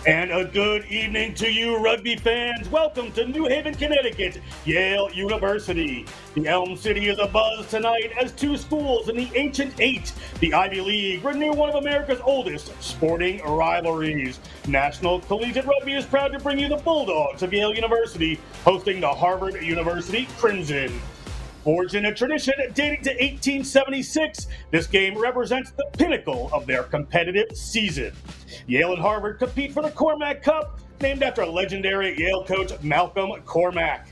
And a good evening to you, rugby fans. Welcome to New Haven, Connecticut, Yale University. The Elm City is abuzz tonight as two schools in the Ancient Eight, the Ivy League, renew one of America's oldest sporting rivalries. National Collegiate Rugby is proud to bring you the Bulldogs of Yale University, hosting the Harvard University Crimson. Forged in a tradition dating to 1876, this game represents the pinnacle of their competitive season. Yale and Harvard compete for the Cormack Cup, named after legendary Yale coach Malcolm Cormack.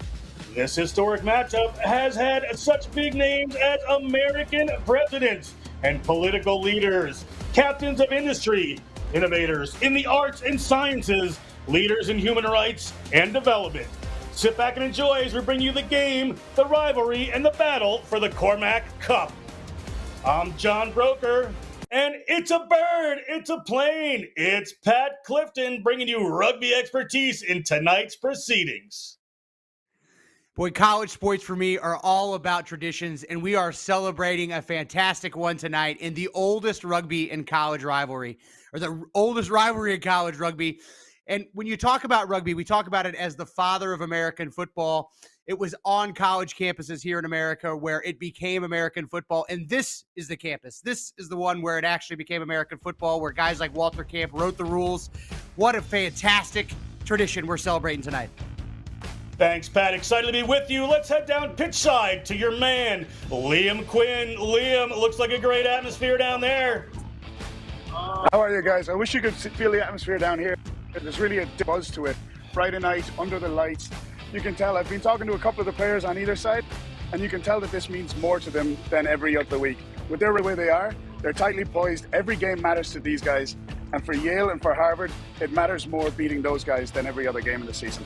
This historic matchup has had such big names as American presidents and political leaders, captains of industry, innovators in the arts and sciences, leaders in human rights and development. Sit back and enjoy as we bring you the game, the rivalry, and the battle for the Cormack Cup. I'm John Broker, and it's a bird, it's a plane, it's Pat Clifton bringing you rugby expertise in tonight's proceedings. Boy, college sports for me are all about traditions, and we are celebrating a fantastic one tonight in the oldest rugby and college rivalry, or the oldest rivalry in college rugby. And when you talk about rugby, we talk about it as the father of American football. It was on college campuses here in America where it became American football. And this is the campus. This is the one where it actually became American football, where guys like Walter Camp wrote the rules. What a fantastic tradition we're celebrating tonight. Thanks, Pat. Excited to be with you. Let's head down pitch side to your man, Liam Quinn. Liam, it looks like a great atmosphere down there. How are you guys? I wish you could feel the atmosphere down here. There's really a buzz to it. Friday night, under the lights. You can tell, I've been talking to a couple of the players on either side, and you can tell that this means more to them than every other week. With their way they are, they're tightly poised. Every game matters to these guys. And for Yale and for Harvard, it matters more beating those guys than every other game in the season.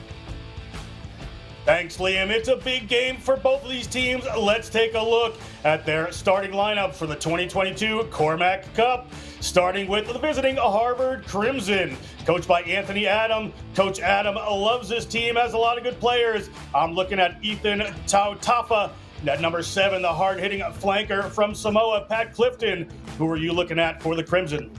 Thanks, Liam. It's a big game for both of these teams. Let's take a look at their starting lineup for the 2022 Cormack Cup, starting with the visiting Harvard Crimson, coached by Anthony Adam. Coach Adam loves this team, has a lot of good players. I'm looking at Ethan Tautafa, at number 7, the hard-hitting flanker from Samoa, Pat Clifton. Who are you looking at for the Crimson?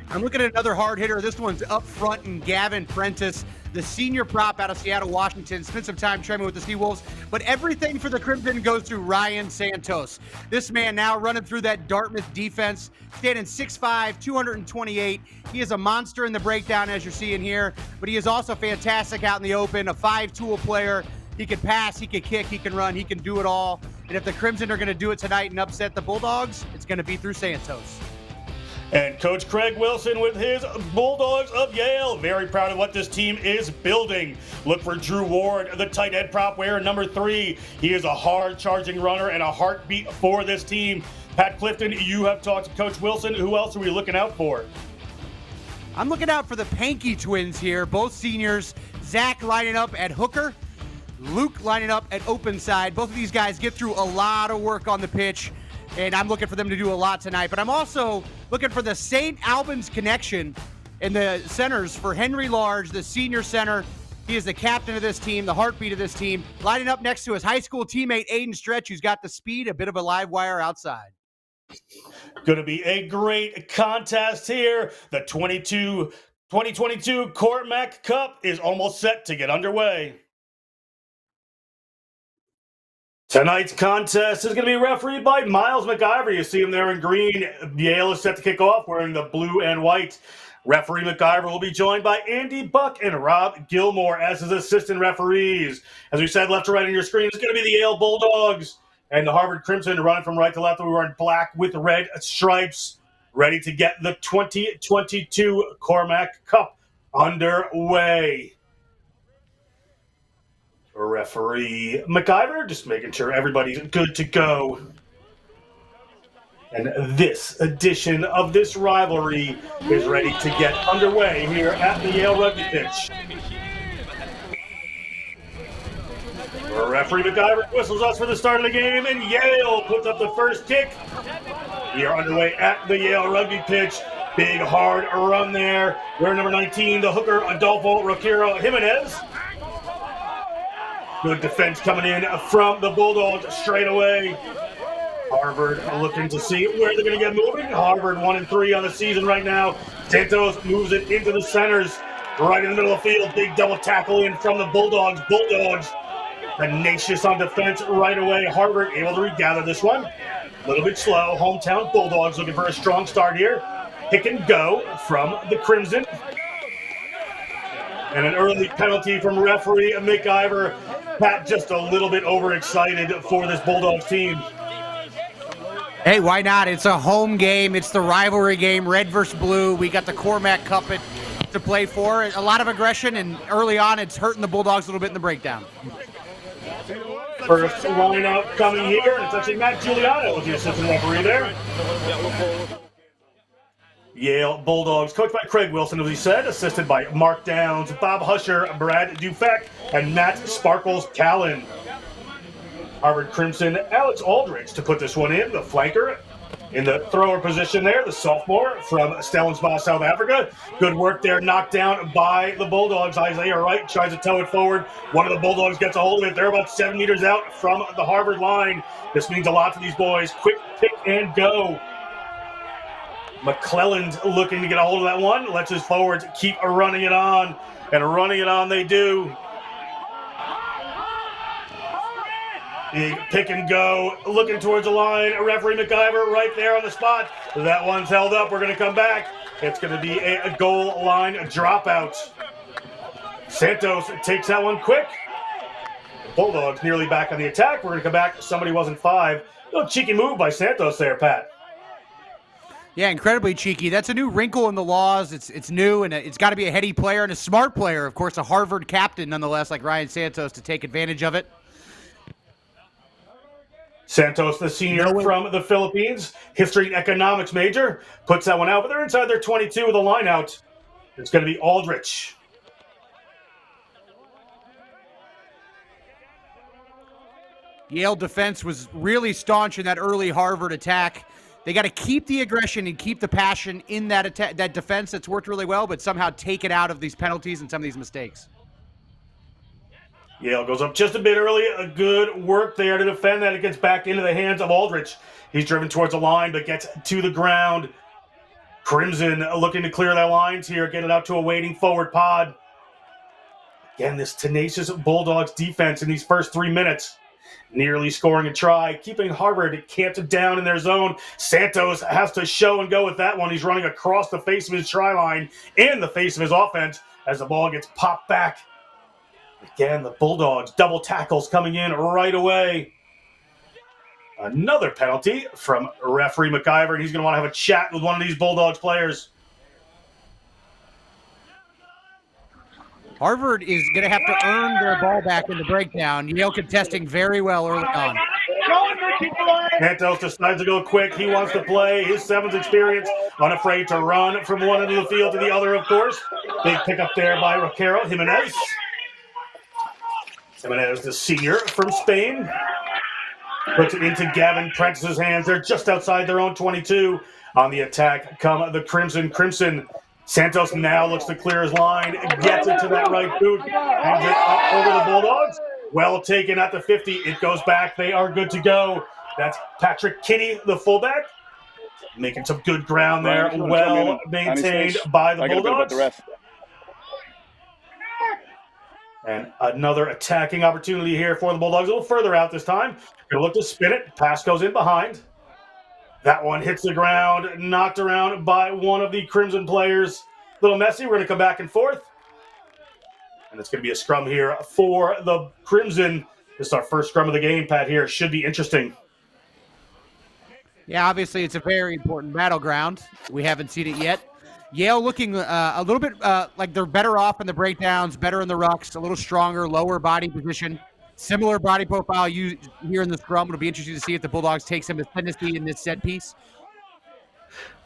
I'm looking at another hard hitter. This one's up front, and Gavin Prentice, the senior prop out of Seattle, Washington, spent some time training with the Seawolves, but everything for the Crimson goes through Ryan Santos. This man now running through that Dartmouth defense, standing 6'5", 228. He is a monster in the breakdown, as you're seeing here, but he is also fantastic out in the open, a 5-tool player. He can pass, he can kick, he can run, he can do it all. And if the Crimson are going to do it tonight and upset the Bulldogs, it's going to be through Santos. And Coach Craig Wilson with his Bulldogs of Yale. Very proud of what this team is building. Look for Drew Ward, the tight end prop wearer, number 3. He is a hard-charging runner and a heartbeat for this team. Pat Clifton, you have talked to Coach Wilson. Who else are we looking out for? I'm looking out for the Pankey twins here, both seniors. Zach lining up at hooker, Luke lining up at open side. Both of these guys get through a lot of work on the pitch, and I'm looking for them to do a lot tonight. But I'm also looking for the St. Albans connection in the centers for Henry Large, the senior center. He is the captain of this team, the heartbeat of this team, lining up next to his high school teammate, Aiden Stretch, who's got the speed, a bit of a live wire outside. Going to be a great contest here. The 2022 Cormack Cup is almost set to get underway. Tonight's contest is going to be refereed by Miles McIver. You see him there in green. Yale is set to kick off wearing the blue and white. Referee McIver will be joined by Andy Buck and Rob Gilmore as his assistant referees. As we said, left to right on your screen, it's going to be the Yale Bulldogs and the Harvard Crimson running from right to left. We were in black with red stripes, ready to get the 2022 Cormack Cup underway. Referee McIver, just making sure everybody's good to go. And this edition of this rivalry is ready to get underway here at the Yale Rugby pitch. Referee McIver whistles us for the start of the game, and Yale puts up the first kick. We are underway at the Yale Rugby pitch. Big, hard run there. We're number 19, the hooker, Adolfo Roquero Jimenez. Good defense coming in from the Bulldogs straight away. Harvard looking to see where they're going to get moving. Harvard 1-3 on the season right now. Santos moves it into the centers, right in the middle of the field. Big double tackle in from the Bulldogs. Bulldogs tenacious on defense right away. Harvard able to regather this one. A little bit slow. Hometown Bulldogs looking for a strong start here. Pick and go from the Crimson. And an early penalty from referee McIver. Pat just a little bit overexcited for this Bulldogs team. Hey, why not? It's a home game. It's the rivalry game, red versus blue. We got the Cormac Cup to play for. A lot of aggression, and early on, it's hurting the Bulldogs a little bit in the breakdown. First lineup coming here. It's actually Matt Giuliano with the assistant referee there. Yale Bulldogs, coached by Craig Wilson, as he said, assisted by Mark Downs, Bob Husher, Brad Dufek, and Matt Sparkles Callan. Harvard Crimson, Alex Aldridge to put this one in, the flanker. In the thrower position there, the sophomore from Stellensbosch, South Africa. Good work there, knocked down by the Bulldogs. Isaiah Wright tries to tow it forward. One of the Bulldogs gets a hold of it. They're about 7 meters out from the Harvard line. This means a lot to these boys. Quick pick and go. McClelland looking to get a hold of that one. Lets his forwards keep running it on. And running it on they do. Big pick and go, looking towards the line. Referee McIver right there on the spot. That one's held up. We're going to come back. It's going to be a goal line dropout. Santos takes that one quick. Bulldogs nearly back on the attack. We're going to come back. Somebody wasn't five. A little cheeky move by Santos there, Pat. Yeah, incredibly cheeky. That's a new wrinkle in the laws. It's new, and it's got to be a heady player and a smart player. Of course, a Harvard captain, nonetheless, like Ryan Santos, to take advantage of it. Santos, the senior from the Philippines, history and economics major, puts that one out, but they're inside their 22 with a line out. It's going to be Aldrich. Yale defense was really staunch in that early Harvard attack. They got to keep the aggression and keep the passion in that attack, that defense that's worked really well, but somehow take it out of these penalties and some of these mistakes. Yale goes up just a bit early. A good work there to defend that. It gets back into the hands of Aldrich. He's driven towards the line, but gets to the ground. Crimson looking to clear their lines here, get it out to a waiting forward pod. Again, this tenacious Bulldogs defense in these first 3 minutes. Nearly scoring a try, keeping Harvard camped down in their zone. Santos has to show and go with that one. He's running across the face of his try line, in the face of his offense, as the ball gets popped back. Again, the Bulldogs, double tackles coming in right away. Another penalty from referee McIver, and he's going to want to have a chat with one of these Bulldogs players. Harvard is going to have to earn their ball back in the breakdown. Yale contesting very well early on. Santos decides to go quick. He wants to play his sevens experience. Unafraid to run from one end of the field to the other, of course. Big pickup there by Roquero Jimenez. Jimenez, the senior from Spain. Puts it into Gavin Prentice's hands. They're just outside their own 22. On the attack come the Crimson. Santos now looks to clear his line, gets it to that right boot, hands it up over the Bulldogs. Well taken at the 50. It goes back. They are good to go. That's Patrick Kinney, the fullback, making some good ground there. Well maintained by the Bulldogs. And another attacking opportunity here for the Bulldogs. A little further out this time. Going to look to spin it. Pass goes in behind. That one hits the ground, knocked around by one of the Crimson players. A little messy. We're going to come back and forth. And it's going to be a scrum here for the Crimson. This is our first scrum of the game, Pat, here. Should be interesting. Yeah, obviously it's a very important battleground. We haven't seen it yet. Yale looking a little bit like they're better off in the breakdowns, better in the rucks, a little stronger, lower body position. Similar body profile here in the scrum. It'll be interesting to see if the Bulldogs take some ascendancy in this set piece.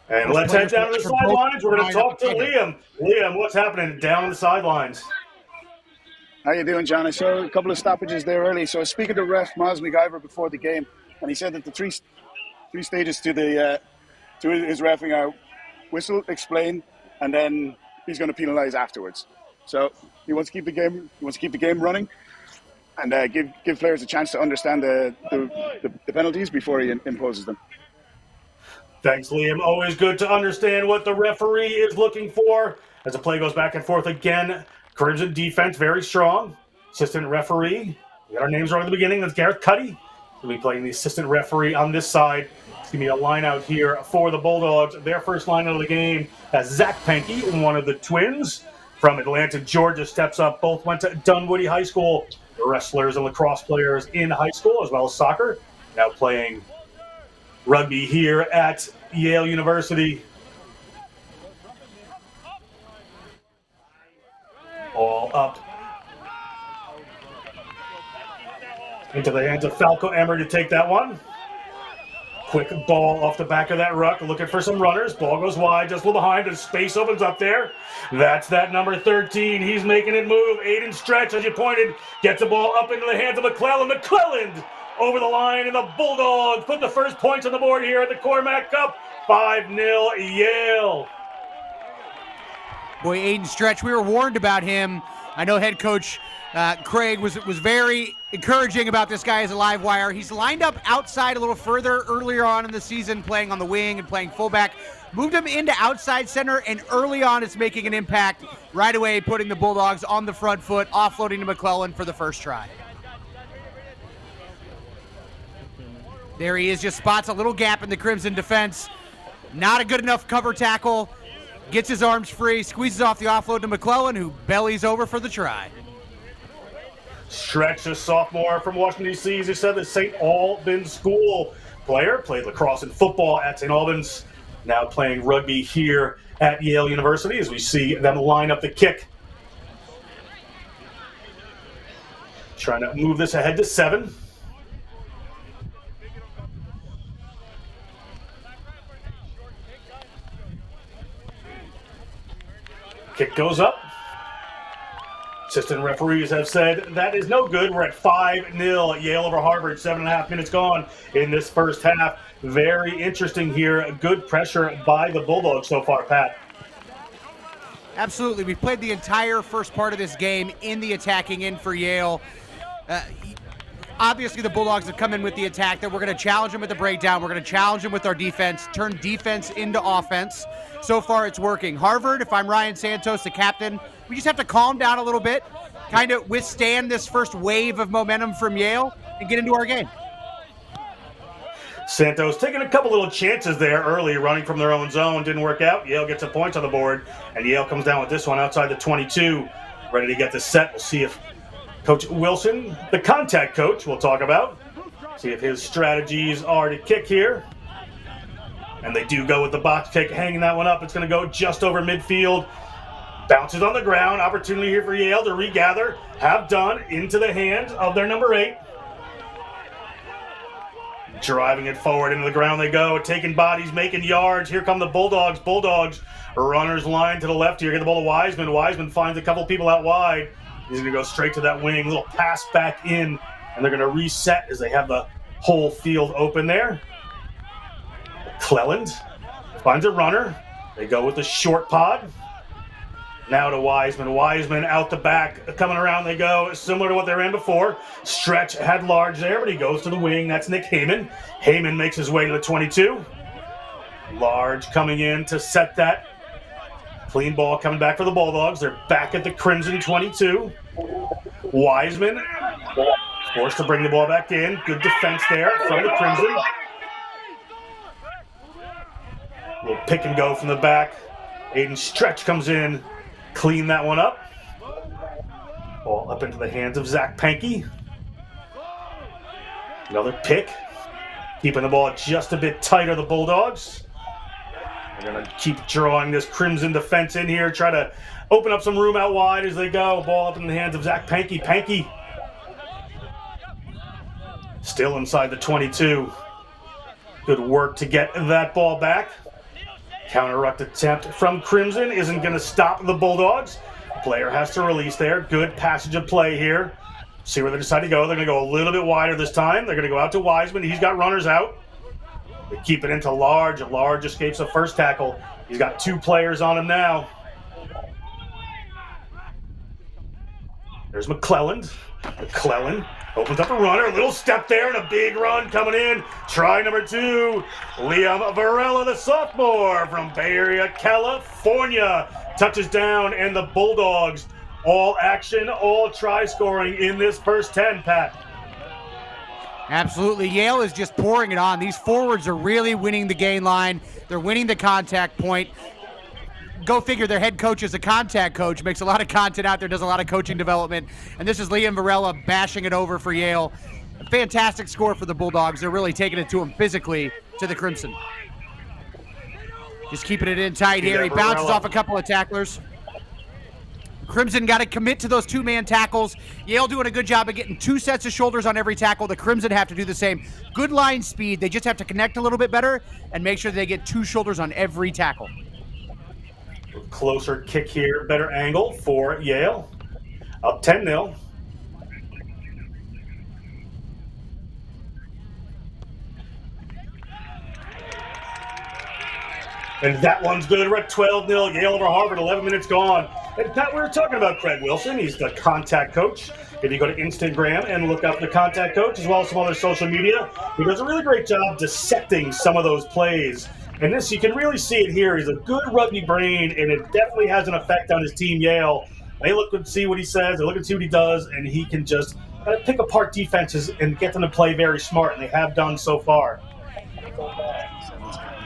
And let's head down to the sidelines. We're going to talk to Liam. Liam, what's happening down on the sidelines? How you doing, John? I saw a couple of stoppages there early. So I was speaking to ref Miles McIver before the game, and he said that the three stages to his reffing are whistle, explain, and then he's going to penalise afterwards. So he wants to keep the game. He wants to keep the game running, and give players a chance to understand the penalties before he imposes them. Thanks, Liam. Always good to understand what the referee is looking for. As the play goes back and forth again, Crimson defense very strong. Assistant referee, we got our names wrong at the beginning. That's Gareth Cuddy. We'll be playing the assistant referee on this side. It's going to be a line out here for the Bulldogs. Their first line out of the game as Zach Pankey, one of the twins from Atlanta, Georgia, steps up. Both went to Dunwoody High School. The wrestlers and lacrosse players in high school as well as soccer. Now playing rugby here at Yale University. All up into the hands of Falco Emery to take that one. Quick ball off the back of that ruck, looking for some runners. Ball goes wide, just a little behind, and space opens up there. That's that number 13. He's making it move. Aiden Stretch, as you pointed, gets the ball up into the hands of McClelland. McClelland over the line, and the Bulldogs put the first points on the board here at the Cormac Cup. 5-0 Yale. Boy, Aiden Stretch, we were warned about him. I know head coach Craig was very encouraging about this guy as a live wire. He's lined up outside a little further earlier on in the season, playing on the wing and playing fullback. Moved him into outside center, and early on it's making an impact right away, putting the Bulldogs on the front foot, offloading to McClelland for the first try. There he is, just spots a little gap in the Crimson defense. Not a good enough cover tackle. Gets his arms free, squeezes off the offload to McClelland, who bellies over for the try. Stretch, a sophomore from Washington, D.C., as he said, the St. Albans School player. Played lacrosse and football at St. Albans. Now playing rugby here at Yale University as we see them line up the kick. Trying to move this ahead to 7. Kick goes up. Assistant referees have said that is no good. We're at 5-0. Yale over Harvard. 7.5 minutes gone in this first half. Very interesting here. Good pressure by the Bulldogs so far, Pat. Absolutely. We've played the entire first part of this game in the attacking end for Yale. Obviously, the Bulldogs have come in with the attack that we're going to challenge them with the breakdown. We're going to challenge them with our defense, turn defense into offense. So far, it's working. Harvard, if I'm Ryan Santos, the captain, we just have to calm down a little bit, kind of withstand this first wave of momentum from Yale and get into our game. Santos taking a couple little chances there early, running from their own zone. Didn't work out. Yale gets some points on the board, and Yale comes down with this one outside the 22. Ready to get this set. We'll see if Coach Wilson, the contact coach, we'll talk about. See if his strategies are to kick here. And they do go with the box kick, hanging that one up. It's going to go just over midfield. Bounces on the ground. Opportunity here for Yale to regather. Have done into the hands of their number 8. Driving it forward into the ground they go. Taking bodies, making yards. Here come the Bulldogs. Bulldogs, runners line to the left here. Get the ball to Wiseman. Wiseman finds a couple people out wide. He's going to go straight to that wing. Little pass back in. And they're going to reset as they have the whole field open there. Cleland finds a runner. They go with the short pod. Now to Wiseman. Wiseman out the back. Coming around they go. Similar to what they ran before. Stretch had large there, but he goes to the wing. That's Nick Heyman. Heyman makes his way to the 22. Large coming in to set that. Clean ball coming back for the Bulldogs. They're back at the Crimson 22. Wiseman forced to bring the ball back in. Good defense there from the Crimson. Little pick and go from the back. Aiden Stretch comes in. Clean that one up. Ball up into the hands of Zach Pankey. Another pick. Keeping the ball just a bit tighter, the Bulldogs. They're going to keep drawing this Crimson defense in here. Try to open up some room out wide as they go. Ball up in the hands of Zach Pankey. Pankey still inside the 22. Good work to get that ball back. Counter-ruck attempt from Crimson isn't going to stop the Bulldogs. Player has to release there. Good passage of play here. See where they decide to go. They're going to go a little bit wider this time. They're going to go out to Wiseman. He's got runners out. They keep it into Large. Large escapes the first tackle. He's got 2 players on him now. There's McClelland. McClelland opens up a runner, a little step there, and a big run coming in. Try number 2, Liam Varela, the sophomore from Bay Area, California. Touches down, and the Bulldogs all action, all try scoring in this first 10, Pat. Absolutely. Yale is just pouring it on. These forwards are really winning the gain line. They're winning the contact point. Go figure, their head coach is a contact coach, makes a lot of content out there, does a lot of coaching development. And this is Liam Varela bashing it over for Yale. A fantastic score for the Bulldogs. They're really taking it to him physically, to the Crimson. Just keeping it in tight here. He bounces off a couple of tacklers. Crimson got to commit to those two-man tackles. Yale doing a good job of getting 2 sets of shoulders on every tackle. The Crimson have to do the same. Good line speed. They just have to connect a little bit better and make sure they get 2 shoulders on every tackle. Closer kick here, better angle for Yale. Up 10-0. And that one's good. We're at 12-0. Yale over Harvard, 11 minutes gone. And Pat, we were talking about Craig Wilson. He's the contact coach. If you go to Instagram and look up the contact coach, as well as some other social media, he does a really great job dissecting some of those plays. And this, you can really see it here. He's a good rugby brain, and it definitely has an effect on his team, Yale. They look and see what he says. They look and see what he does, and he can just kind of pick apart defenses and get them to play very smart, and they have done so far.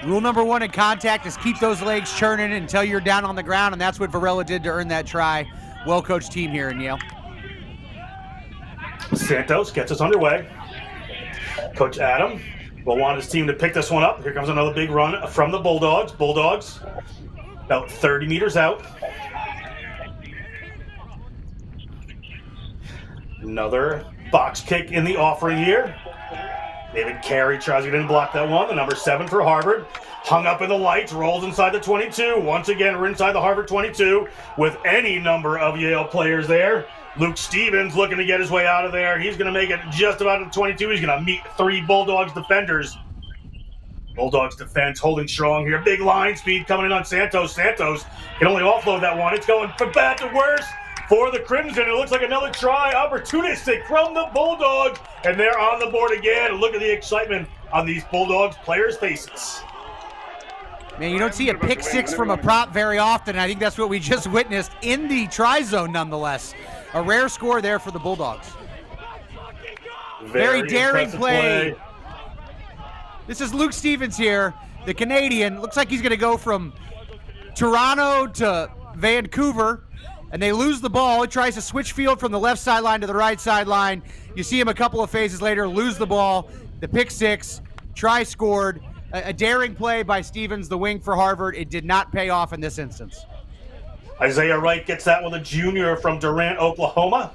Rule number 1 in contact is keep those legs churning until you're down on the ground, and that's what Varela did to earn that try. Well-coached team here in Yale. Santos gets us underway. Coach Adam will want his team to pick this one up. Here comes another big run from the Bulldogs. Bulldogs about 30 meters out. Another box kick in the offering here. David Carey tries to get in and block that one. The number 7 for Harvard. Hung up in the lights, rolls inside the 22. Once again, we're inside the Harvard 22 with any number of Yale players there. Luke Stevens looking to get his way out of there. He's going to make it just about to the 22. He's going to meet 3 Bulldogs defenders. Bulldogs defense holding strong here. Big line speed coming in on Santos. Santos can only offload that one. It's going from bad to worse for the Crimson. It looks like another try. Opportunistic from the Bulldogs. And they're on the board again. Look at the excitement on these Bulldogs players' faces. Man, you don't see a pick 6 from a prop very often. I think that's what we just witnessed in the try zone nonetheless. A rare score there for the Bulldogs. Very daring play. This is Luke Stevens here, the Canadian. Looks like he's going to go from Toronto to Vancouver, and they lose the ball. He tries to switch field from the left sideline to the right sideline. You see him a couple of phases later, lose the ball. The pick 6, try scored. A daring play by Stevens, the wing for Harvard. It did not pay off in this instance. Isaiah Wright gets that one, a junior from Durant, Oklahoma.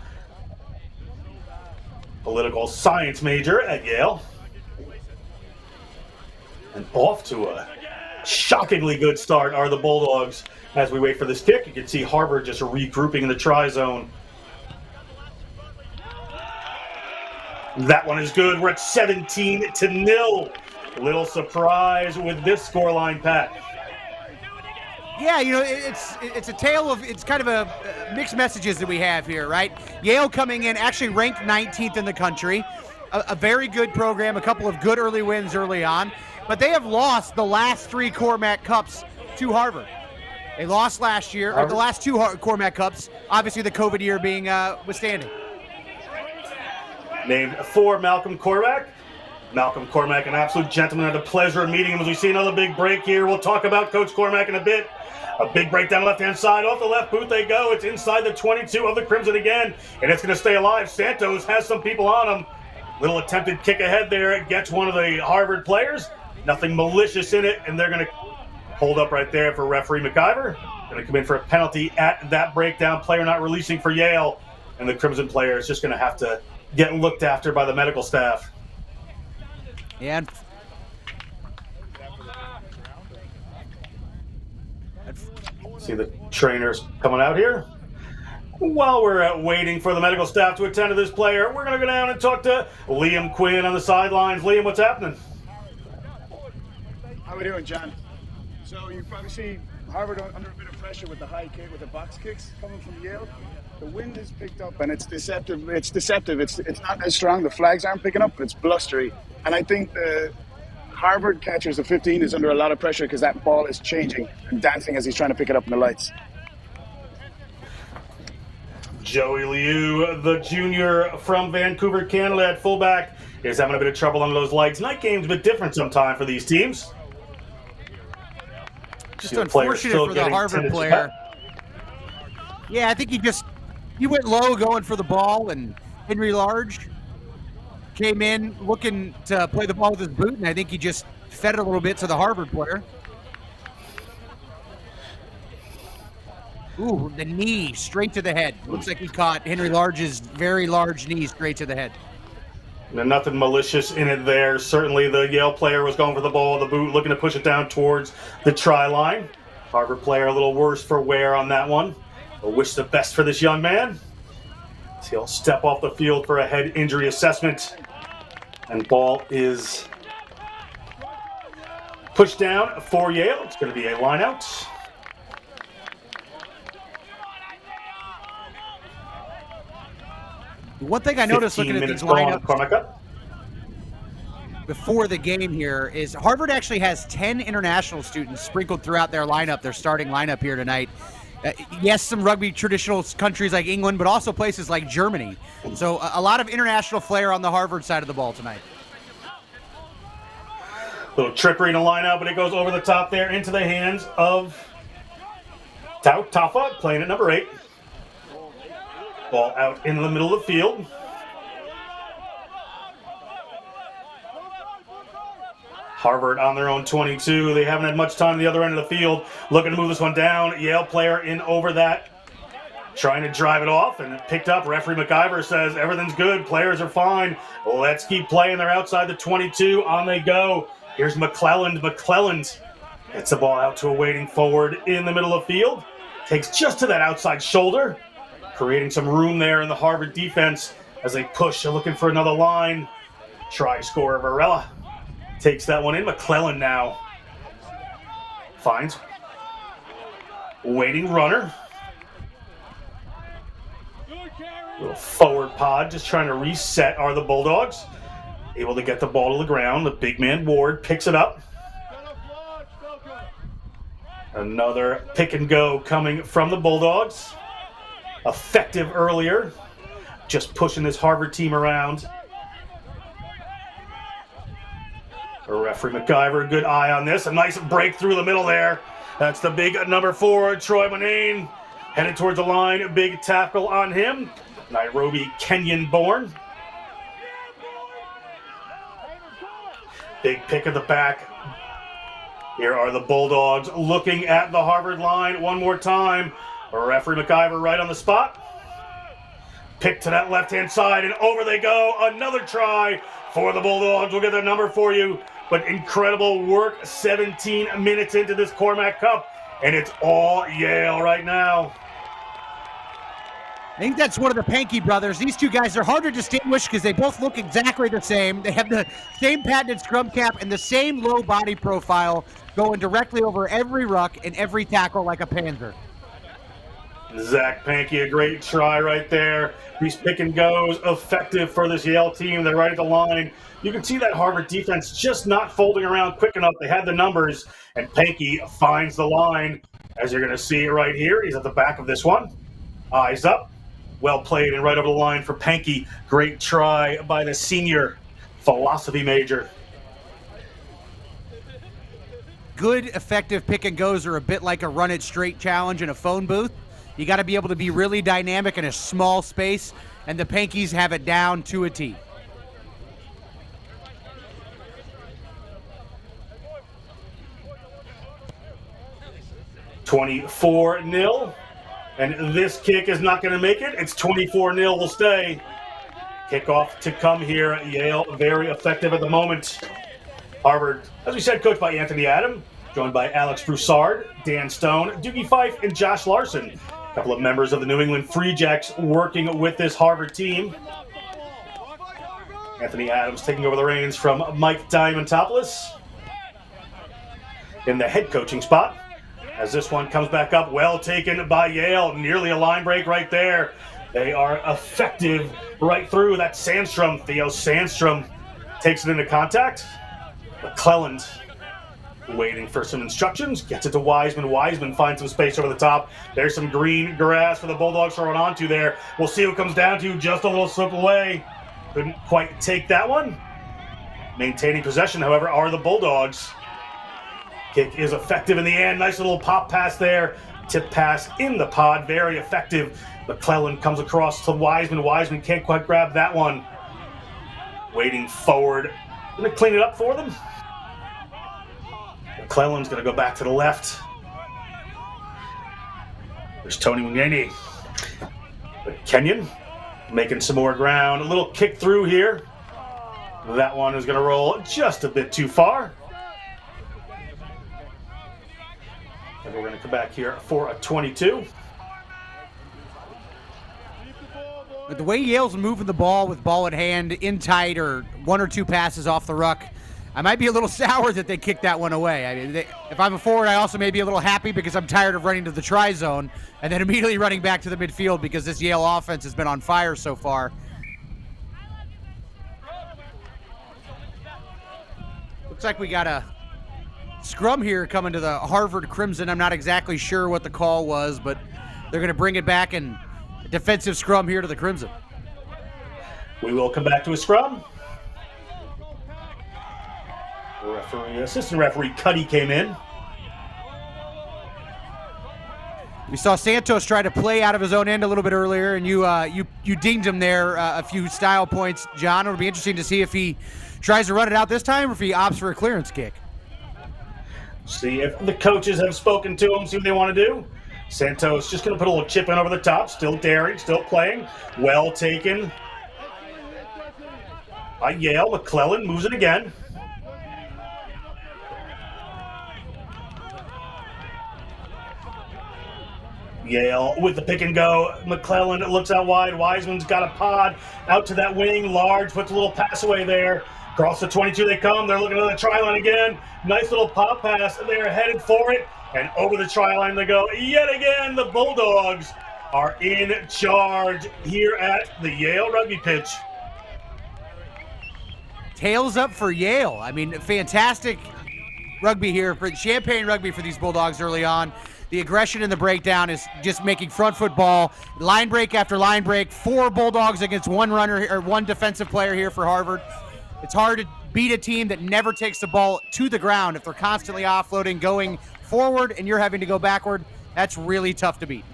Political science major at Yale. And off to a shockingly good start are the Bulldogs. As we wait for this kick, you can see Harvard just regrouping in the try zone. That one is good. We're at 17-0. Little surprise with this scoreline, Pat. Yeah, you know, it's a tale of, it's kind of a mixed messages that we have here, right? Yale coming in, actually ranked 19th in the country. A very good program, a couple of good early wins early on. But they have lost the last 3 Cormac Cups to Harvard. They lost last year, or the last 2 Cormac Cups, obviously the COVID year being withstanding. Named for Malcolm Cormac. Malcolm Cormac, an absolute gentleman. I had the pleasure of meeting him as we see another big break here. We'll talk about Coach Cormac in a bit. A big break down the left-hand side. Off the left boot they go. It's inside the 22 of the Crimson again, and it's going to stay alive. Santos has some people on him. Little attempted kick ahead there. It gets one of the Harvard players. Nothing malicious in it, and they're going to hold up right there for referee McIver. Going to come in for a penalty at that breakdown. Player not releasing for Yale, and the Crimson player is just going to have to get looked after by the medical staff. Yeah. See the trainers coming out here. While we're waiting for the medical staff to attend to this player, we're going to go down and talk to Liam Quinn on the sidelines. Liam, what's happening? How are we doing, John? So you probably see Harvard under a bit of pressure with the high kick, with the box kicks coming from Yale. The wind is picked up and it's deceptive. It's deceptive. It's not as strong. The flags aren't picking up. It's blustery. And I think the Harvard catchers, the 15, is under a lot of pressure because that ball is changing and dancing as he's trying to pick it up in the lights. Joey Liu, the junior from Vancouver, Canada at fullback, is having a bit of trouble on those legs. Night game's a bit different sometime for these teams. Just unfortunate for the Harvard player. Yeah, I think he went low going for the ball, and Henry Large came in looking to play the ball with his boot, and I think he just fed it a little bit to the Harvard player. Ooh, the knee straight to the head. Looks like he caught Henry Large's very large knee straight to the head. Nothing malicious in it there. Certainly the Yale player was going for the ball, the boot, looking to push it down towards the try line. Harvard player a little worse for wear on that one. We'll wish the best for this young man. He'll step off the field for a head injury assessment. And ball is pushed down for Yale. It's going to be a line out. One thing I noticed looking at these lineups before the game here is Harvard actually has 10 international students sprinkled throughout their lineup, their starting lineup here tonight. Yes, some rugby traditional countries like England, but also places like Germany. So a lot of international flair on the Harvard side of the ball tonight. Little trickery in the lineup, but it goes over the top there into the hands of Tafa, playing at number 8. Ball out in the middle of the field. Harvard on their own 22. They haven't had much time on the other end of the field. Looking to move this one down. Yale player in over that. Trying to drive it off and picked up. Referee McIver says everything's good. Players are fine. Let's keep playing. They're outside the 22. On they go. Here's McClelland. McClelland gets the ball out to a waiting forward in the middle of the field. Takes just to that outside shoulder. Creating some room there in the Harvard defense as they push. They're looking for another line. Try scorer Varela. Takes that one in. McClellan now finds waiting runner. Little forward pod just trying to reset are the Bulldogs. Able to get the ball to the ground. The big man Ward picks it up. Another pick and go coming from the Bulldogs. Effective earlier. Just pushing this Harvard team around. Referee McIver, good eye on this. A nice break through the middle there. That's the big number 4, Troy Manane. Headed towards the line. Big tackle on him. Nairobi, Kenyan born. Big pick at the back. Here are the Bulldogs looking at the Harvard line one more time. Referee McIver right on the spot. Pick to that left-hand side, and over they go. Another try for the Bulldogs. We'll get their number for you. But incredible work 17 minutes into this Cormac Cup, and it's all Yale right now. I think that's one of the Pankey brothers. These two guys are hard to distinguish because they both look exactly the same. They have the same patented scrum cap and the same low body profile, going directly over every ruck and every tackle like a panzer. Zach Pankey, a great try right there. These pick and goes, effective for this Yale team. They're right at the line. You can see that Harvard defense just not folding around quick enough. They had the numbers, and Pankey finds the line. As you're going to see right here, he's at the back of this one. Eyes up. Well played and right over the line for Pankey. Great try by the senior philosophy major. Good, effective pick and goes are a bit like a run it straight challenge in a phone booth. You got to be able to be really dynamic in a small space, and the Pankeys have it down to a T. $24-0, and this kick is not going to make it. It's 24-0 will stay. Kickoff to come here. Yale very effective at the moment. Harvard, as we said, coached by Anthony Adam, joined by Alex Broussard, Dan Stone, Doogie Fife, and Josh Larson. A couple of members of the New England Free Jacks working with this Harvard team. Anthony Adams taking over the reins from Mike Diamantopoulos in the head coaching spot. As this one comes back up, well taken by Yale. Nearly a line break right there. They are effective right through that. Sandstrom, Theo Sandstrom takes it into contact. McClelland waiting for some instructions, gets it to Wiseman. Wiseman finds some space over the top. There's some green grass for the Bulldogs to run onto there. We'll see what it comes down to. Just a little slip away. Couldn't quite take that one. Maintaining possession, however, are the Bulldogs. Kick is effective in the end. Nice little pop pass there. Tip pass in the pod. Very effective. McClelland comes across to Wiseman. Wiseman can't quite grab that one. Waiting forward. Going to clean it up for them. McClelland's going to go back to the left. There's Tony Muneni. But Kenyon making some more ground. A little kick through here. That one is going to roll just a bit too far. And we're going to come back here for a 22. But the way Yale's moving the ball with ball in hand, in tight, or one or two passes off the ruck, I might be a little sour that they kicked that one away. I mean, if I'm a forward, I also may be a little happy because I'm tired of running to the try zone and then immediately running back to the midfield because this Yale offense has been on fire so far. Looks like we got a scrum here coming to the Harvard Crimson. I'm not exactly sure what the call was, but they're going to bring it back and defensive scrum here to the Crimson. We will come back to a scrum. Assistant referee Cuddy came in. We saw Santos try to play out of his own end a little bit earlier, and you dinged him there a few style points, John. It'll be interesting to see if he tries to run it out this time or if he opts for a clearance kick. See if the coaches have spoken to him, see what they want to do. Santos just going to put a little chip in over the top, still daring, still playing. Well taken by Yale. McClelland moves it again. Yale with the pick and go. McClelland looks out wide. Wiseman's got a pod out to that wing. Large puts a little pass away there. Across the 22 they come. They're looking at the try line again. Nice little pop pass. They're headed for it. And over the try line they go. Yet again, the Bulldogs are in charge here at the Yale rugby pitch. Tails up for Yale. I mean, fantastic rugby here, for Champagne rugby for these Bulldogs early on. The aggression in the breakdown is just making front foot ball. Line break after line break. 4 Bulldogs against 1 runner or 1 defensive player here for Harvard. It's hard to beat a team that never takes the ball to the ground if they're constantly offloading, going forward, and you're having to go backward. That's really tough to beat.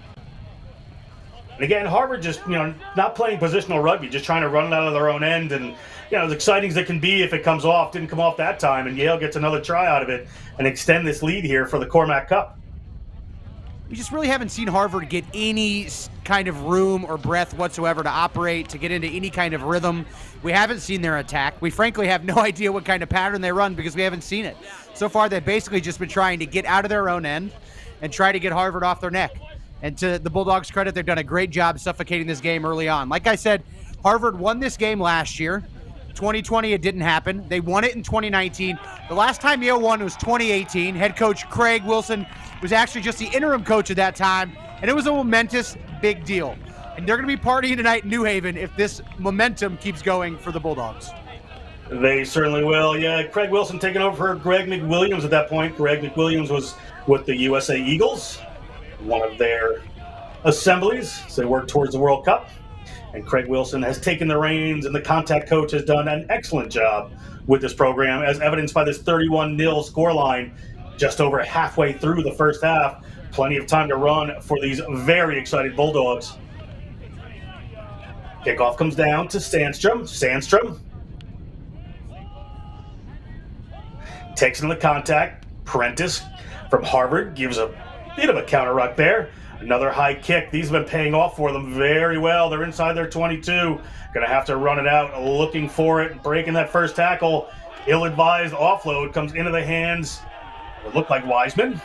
And again, Harvard just, not playing positional rugby, just trying to run it out of their own end. And, as exciting as it can be if it comes off, didn't come off that time. And Yale gets another try out of it and extend this lead here for the Cormac Cup. We just really haven't seen Harvard get any kind of room or breath whatsoever to operate, to get into any kind of rhythm. We haven't seen their attack. We frankly have no idea what kind of pattern they run because we haven't seen it. So far, they've basically just been trying to get out of their own end and try to get Harvard off their neck. And to the Bulldogs' credit, they've done a great job suffocating this game early on. Like I said, Harvard won this game last year. 2020, it didn't happen. They won it in 2019. The last time Yale won was 2018. Head coach Craig Wilson was actually just the interim coach at that time, and it was a momentous big deal. And they're going to be partying tonight in New Haven if this momentum keeps going for the Bulldogs. They certainly will. Yeah, Craig Wilson taking over for Greg McWilliams at that point. Greg McWilliams was with the USA Eagles, one of their assemblies. So they work towards the World Cup. And Craig Wilson has taken the reins, and the contact coach has done an excellent job with this program, as evidenced by this 31-0 scoreline just over halfway through the first half. Plenty of time to run for these very excited Bulldogs. Kickoff comes down to Sandstrom. Sandstrom takes into the contact. Prentice from Harvard gives a bit of a counter ruck there. Another high kick. These have been paying off for them very well. They're inside their 22. Going to have to run it out, looking for it, breaking that first tackle. Ill-advised offload comes into the hands. It looked like Wiseman.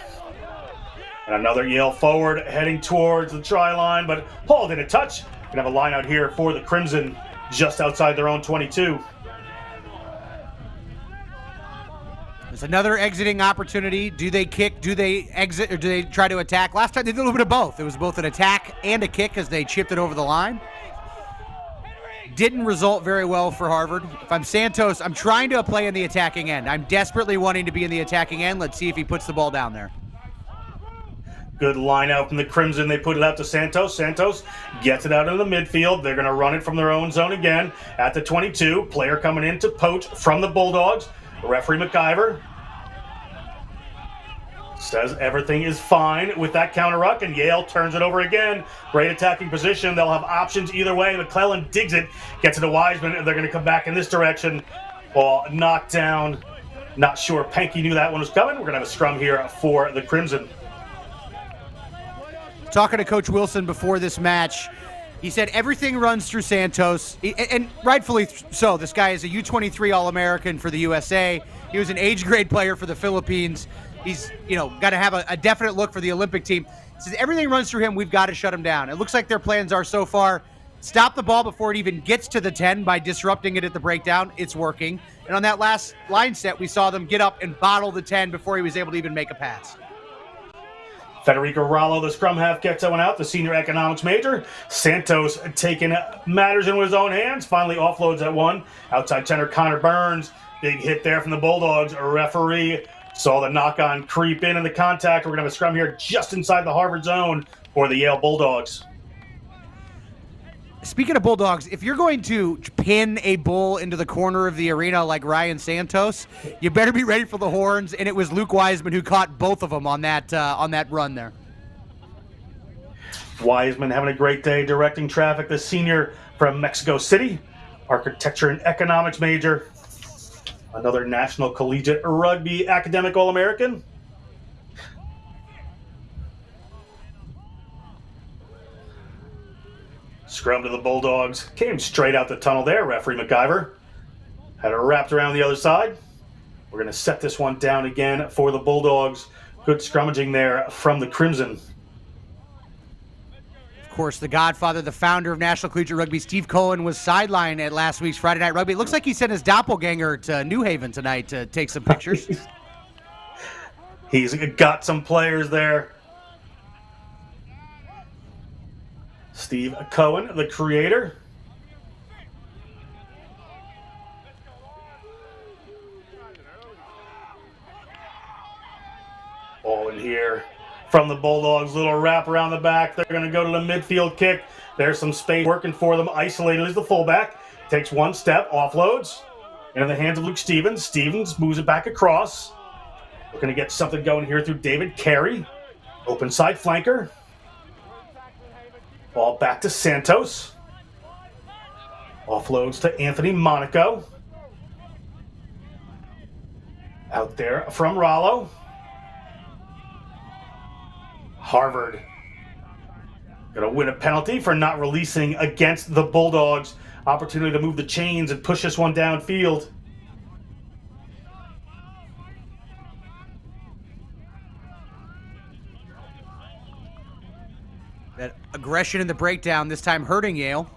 And another Yale forward heading towards the try line, but Paul didn't touch. Going to have a line out here for the Crimson just outside their own 22. There's another exiting opportunity. Do they kick? Do they exit? Or do they try to attack? Last time they did a little bit of both. It was both an attack and a kick as they chipped it over the line. Didn't result very well for Harvard. If I'm Santos, I'm trying to play in the attacking end. I'm desperately wanting to be in the attacking end. Let's see if he puts the ball down there. Good line out from the Crimson. They put it out to Santos. Santos gets it out into the midfield. They're going to run it from their own zone again at the 22. Player coming in to poach from the Bulldogs. Referee McIver says everything is fine with that counter ruck, and Yale turns it over again. Great attacking position. They'll have options either way. McClellan digs it, gets it to Wiseman, and they're going to come back in this direction. Ball knocked down. Not sure Penke knew that one was coming. We're going to have a scrum here for the Crimson. Talking to Coach Wilson before this match, he said everything runs through Santos, and rightfully so. This guy is a U23 All-American for the USA. He was an age grade player for the Philippines. He's, got to have a definite look for the Olympic team. He says everything runs through him. We've got to shut him down. It looks like their plans are so far, stop the ball before it even gets to the 10 by disrupting it at the breakdown. It's working. And on that last line set, we saw them get up and bottle the 10 before he was able to even make a pass. Federico Rallo, the scrum half, gets that one out, the senior economics major. Santos taking matters into his own hands, finally offloads that one. Outside center Connor Burns, big hit there from the Bulldogs. A referee saw the knock-on creep in and the contact. We're going to have a scrum here just inside the Harvard zone for the Yale Bulldogs. Speaking of Bulldogs, if you're going to pin a bull into the corner of the arena like Ryan Santos, you better be ready for the horns. And it was Luke Wiseman who caught both of them on that run there. Wiseman having a great day directing traffic. The senior from Mexico City, architecture and economics major, another National Collegiate Rugby academic All-American. Scrum to the Bulldogs. Came straight out the tunnel there, referee McIver. Had it wrapped around the other side. We're going to set this one down again for the Bulldogs. Good scrummaging there from the Crimson. Of course, the godfather, the founder of National Collegiate Rugby, Steve Cohen, was sidelined at last week's Friday Night Rugby. It looks like he sent his doppelganger to New Haven tonight to take some pictures. He's got some players there. Steve Cohen, the creator. Ball in here from the Bulldogs. Little wrap around the back. They're going to go to the midfield kick. There's some space working for them. Isolated is the fullback. Takes one step, offloads. Into the hands of Luke Stevens. Stevens moves it back across. We're going to get something going here through David Carey. Open side flanker. Ball back to Santos. Offloads to Anthony Monaco. Out there from Rallo. Harvard going to win a penalty for not releasing against the Bulldogs. Opportunity to move the chains and push this one downfield. That aggression in the breakdown, this time hurting Yale.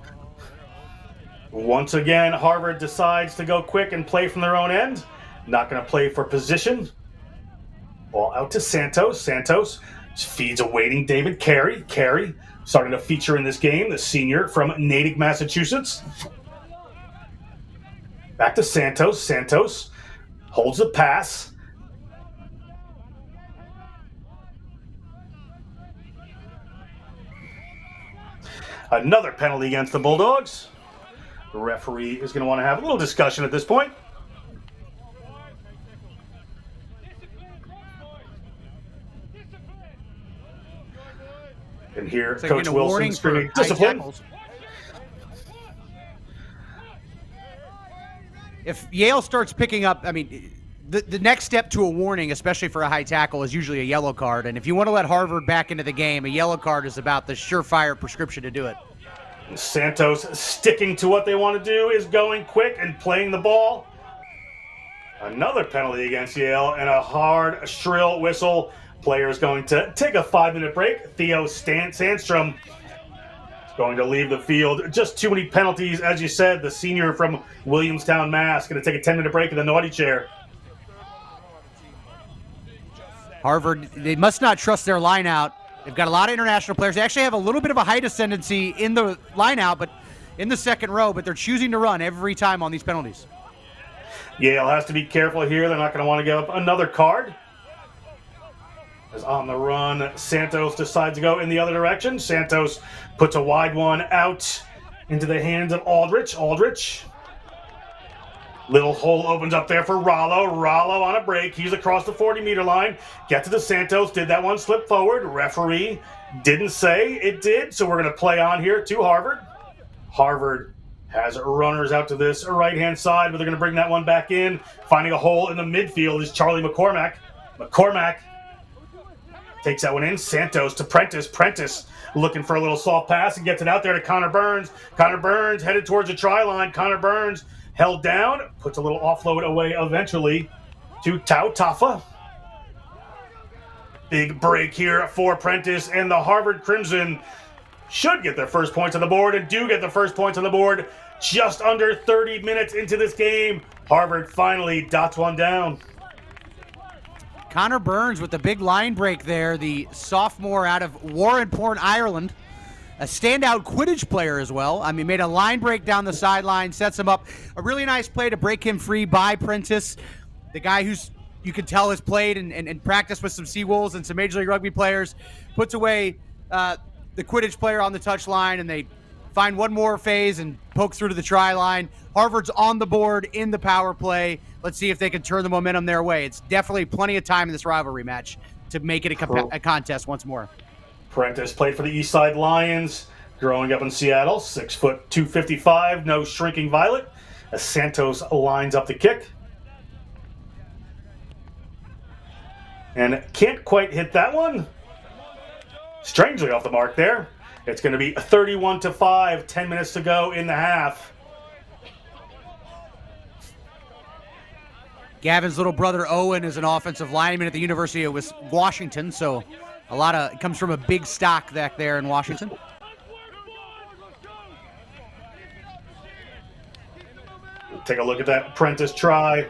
Once again, Harvard decides to go quick and play from their own end. Not going to play for position. Ball out to Santos. Santos feeds a waiting David Carey. Carey starting to feature in this game, the senior from Natick, Massachusetts. Back to Santos. Santos holds the pass. Another penalty against the Bulldogs. The referee is going to want to have a little discussion at this point. And here, like Coach Wilson screaming discipline. If Yale starts picking up, the next step to a warning, especially for a high tackle, is usually a yellow card. And if you want to let Harvard back into the game, a yellow card is about the surefire prescription to do it. Santos sticking to what they want to do, is going quick and playing the ball. Another penalty against Yale and a hard, shrill whistle. Player is going to take a 5-minute break. Theo Sandstrom is going to leave the field. Just too many penalties. As you said, the senior from Williamstown, Mass. Going to take a 10-minute break in the naughty chair. Harvard, they must not trust their line out. They've got a lot of international players. They actually have a little bit of a height ascendancy in the line out, but in the second row, but they're choosing to run every time on these penalties. Yale has to be careful here. They're not going to want to give up another card. As on the run, Santos decides to go in the other direction. Santos puts a wide one out into the hands of Aldrich. Aldrich. Little hole opens up there for Rollo. Rollo on a break. He's across the 40-meter line. Get to the Santos. Did that one slip forward? Referee didn't say it did, so we're going to play on here to Harvard. Harvard has runners out to this right-hand side, but they're going to bring that one back in. Finding a hole in the midfield is Charlie McCormack. McCormack takes that one in. Santos to Prentice. Prentice looking for a little soft pass and gets it out there to Connor Burns. Connor Burns headed towards the try line. Connor Burns held down, puts a little offload away eventually to Tau Tafa. Big break here for Prentice, and the Harvard Crimson should get their first points on the board and do get the first points on the board just under 30 minutes into this game. Harvard finally dots one down. Connor Burns with the big line break there, the sophomore out of Warrenport, Ireland. A standout Quidditch player as well. I mean, made a line break down the sideline, sets him up. A really nice play to break him free by Prentice, the guy who's, you could tell, has played and practiced with some Seawolves and some Major League Rugby players. Puts away the Quidditch player on the touchline, and they find one more phase and poke through to the try line. Harvard's on the board in the power play. Let's see if they can turn the momentum their way. It's definitely plenty of time in this rivalry match to make it a contest once more. Prentice played for the Eastside Lions, growing up in Seattle, 6 foot 255, no shrinking violet, as Santos lines up the kick. And can't quite hit that one. Strangely off the mark there. It's going to be 31-5, 10 minutes to go in the half. Gavin's little brother Owen is an offensive lineman at the University of Washington, so it comes from a big stock back there in Washington. Take a look at that Prentice try.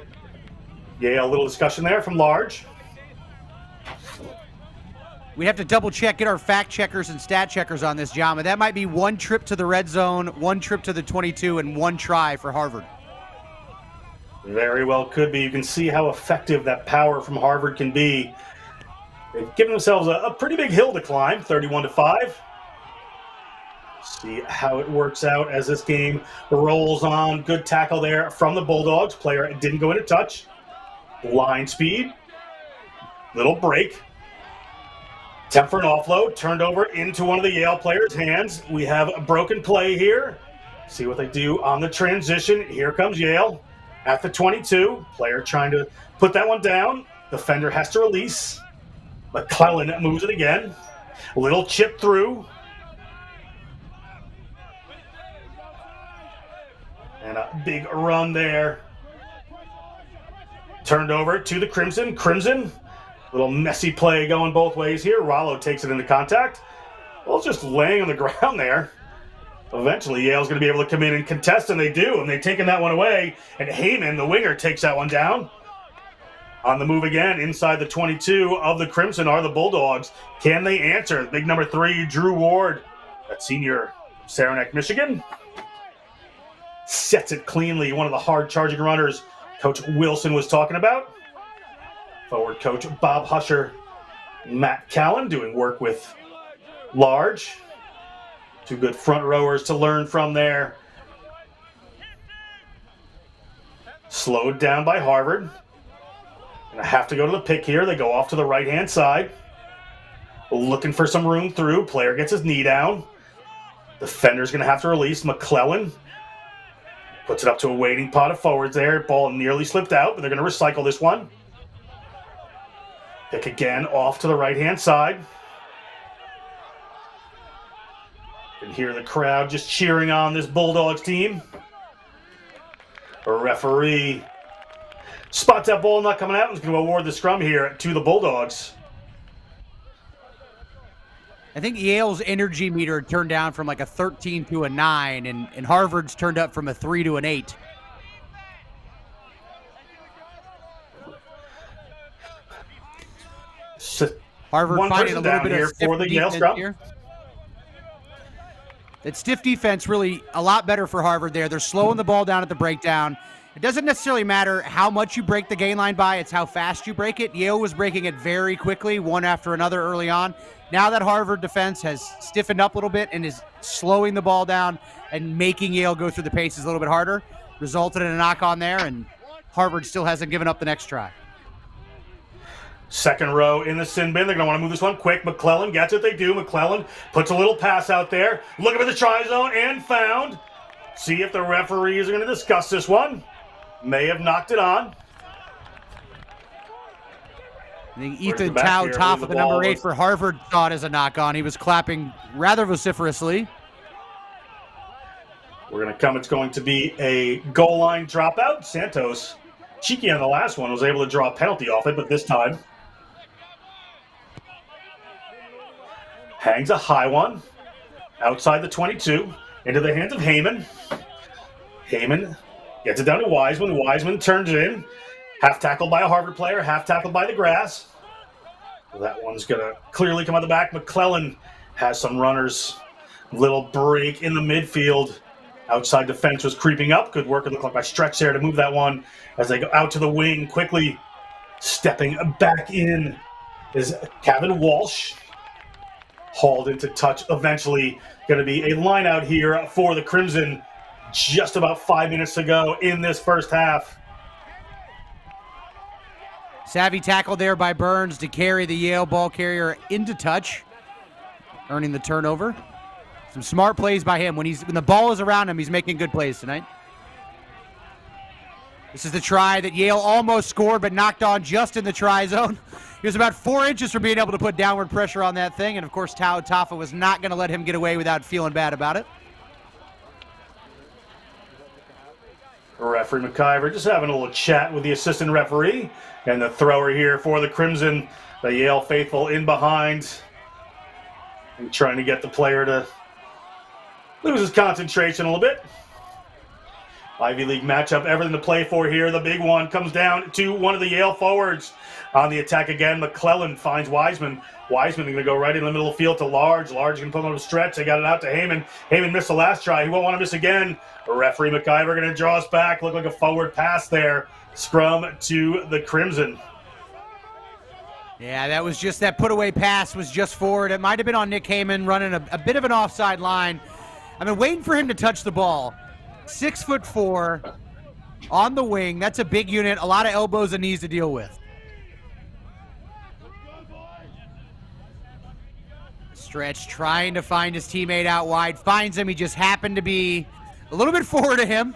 Yeah, a little discussion there from Large. We have to double check, get our fact checkers and stat checkers on this, John, but that might be one trip to the red zone, one trip to the 22, and one try for Harvard. Very well could be. You can see how effective that power from Harvard can be. They've given themselves a pretty big hill to climb, 31-5. See how it works out as this game rolls on. Good tackle there from the Bulldogs. Player didn't go into touch. Line speed. Little break. Attempt for an offload. Turned over into one of the Yale players' hands. We have a broken play here. See what they do on the transition. Here comes Yale at the 22. Player trying to put that one down. Defender has to release. McClellan moves it again. A little chip through. And a big run there. Turned over to the Crimson. Crimson. Little messy play going both ways here. Rollo takes it into contact. Well, it's just laying on the ground there. Eventually, Yale's going to be able to come in and contest, and they do. And they've taken that one away. And Heyman, the winger, takes that one down. On the move again, inside the 22 of the Crimson are the Bulldogs. Can they answer? Big number 3, Drew Ward, that senior Saranac, Michigan. Sets it cleanly, one of the hard-charging runners Coach Wilson was talking about. Forward coach Bob Husher, Matt Callan doing work with Large. Two good front rowers to learn from there. Slowed down by Harvard. Gonna have to go to the pick here. They go off to the right-hand side. Looking for some room through. Player gets his knee down. Defender's gonna have to release. McClellan puts it up to a waiting pot of forwards there. Ball nearly slipped out, but they're gonna recycle this one. Pick again off to the right-hand side. You can hear the crowd just cheering on this Bulldogs team. A referee spots that ball not coming out and is going to award the scrum here to the Bulldogs. I think Yale's energy meter turned down from like a 13 to a 9, and Harvard's turned up from a 3 to an 8. Harvard one finding person a little down bit here of stiff for the Yale defense scrum. here. That stiff defense really a lot better for Harvard there. They're slowing the ball down at the breakdown. It doesn't necessarily matter how much you break the gain line by, it's how fast you break it. Yale was breaking it very quickly, one after another early on. Now that Harvard defense has stiffened up a little bit and is slowing the ball down and making Yale go through the paces a little bit harder, resulted in a knock on there, and Harvard still hasn't given up the next try. Second row in the sin bin. They're going to want to move this one quick. McClellan gets it. They do. McClellan puts a little pass out there. Looking for the try zone and found. See if the referees are going to discuss this one. May have knocked it on. I think Ethan Taffa, the number 8 for Harvard, thought as a knock on. He was clapping rather vociferously. We're going to come. It's going to be a goal line dropout. Santos, cheeky on the last one, was able to draw a penalty off it, but this time hangs a high one outside the 22 into the hands of Heyman. Heyman gets it down to Wiseman. Wiseman turns it in. Half tackled by a Harvard player, half tackled by the grass. That one's going to clearly come out the back. McClellan has some runners. Little break in the midfield. Outside defense was creeping up. Good work, it looked like by Stretch there to move that one as they go out to the wing quickly. Stepping back in is Kevin Walsh. Hauled into touch. Eventually going to be a line out here for the Crimson. Just about 5 minutes to go in this first half. Savvy tackle there by Burns to carry the Yale ball carrier into touch, earning the turnover. Some smart plays by him. When the ball is around him, he's making good plays tonight. This is the try that Yale almost scored, but knocked on just in the try zone. He was about 4 inches from being able to put downward pressure on that thing, and of course, Taffa was not going to let him get away without feeling bad about it. Referee McIver just having a little chat with the assistant referee, and the thrower here for the Crimson, the Yale faithful in behind, and trying to get the player to lose his concentration a little bit. Ivy League matchup, everything to play for here. The big one comes down to one of the Yale forwards on the attack again. McClellan finds Wiseman. Wiseman going to go right in the middle of the field to Large. Large going to put him on a stretch. They got it out to Heyman. Heyman missed the last try. He won't want to miss again. Referee McIver going to draw us back. Look like a forward pass there. Scrum to the Crimson. Yeah, that was just that put-away pass was just forward. It might have been on Nick Heyman running a bit of an offside line. I've been waiting for him to touch the ball. 6'4", on the wing. That's a big unit. A lot of elbows and knees to deal with. Stretch trying to find his teammate out wide. Finds him. He just happened to be a little bit forward of him.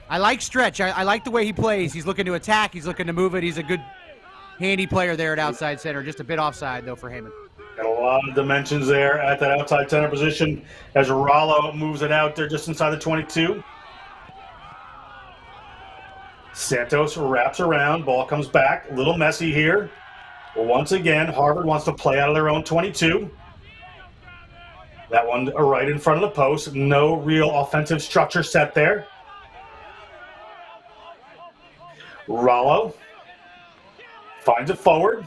I like Stretch. I like the way he plays. He's looking to attack. He's looking to move it. He's a good, handy player there at outside center. Just a bit offside, though, for Heyman. Got a lot of dimensions there at that outside center position as Rollo moves it out there just inside the 22. Santos wraps around. Ball comes back. A little messy here. Well, once again, Harvard wants to play out of their own 22. That one right in front of the post. No real offensive structure set there. Rollo finds it forward.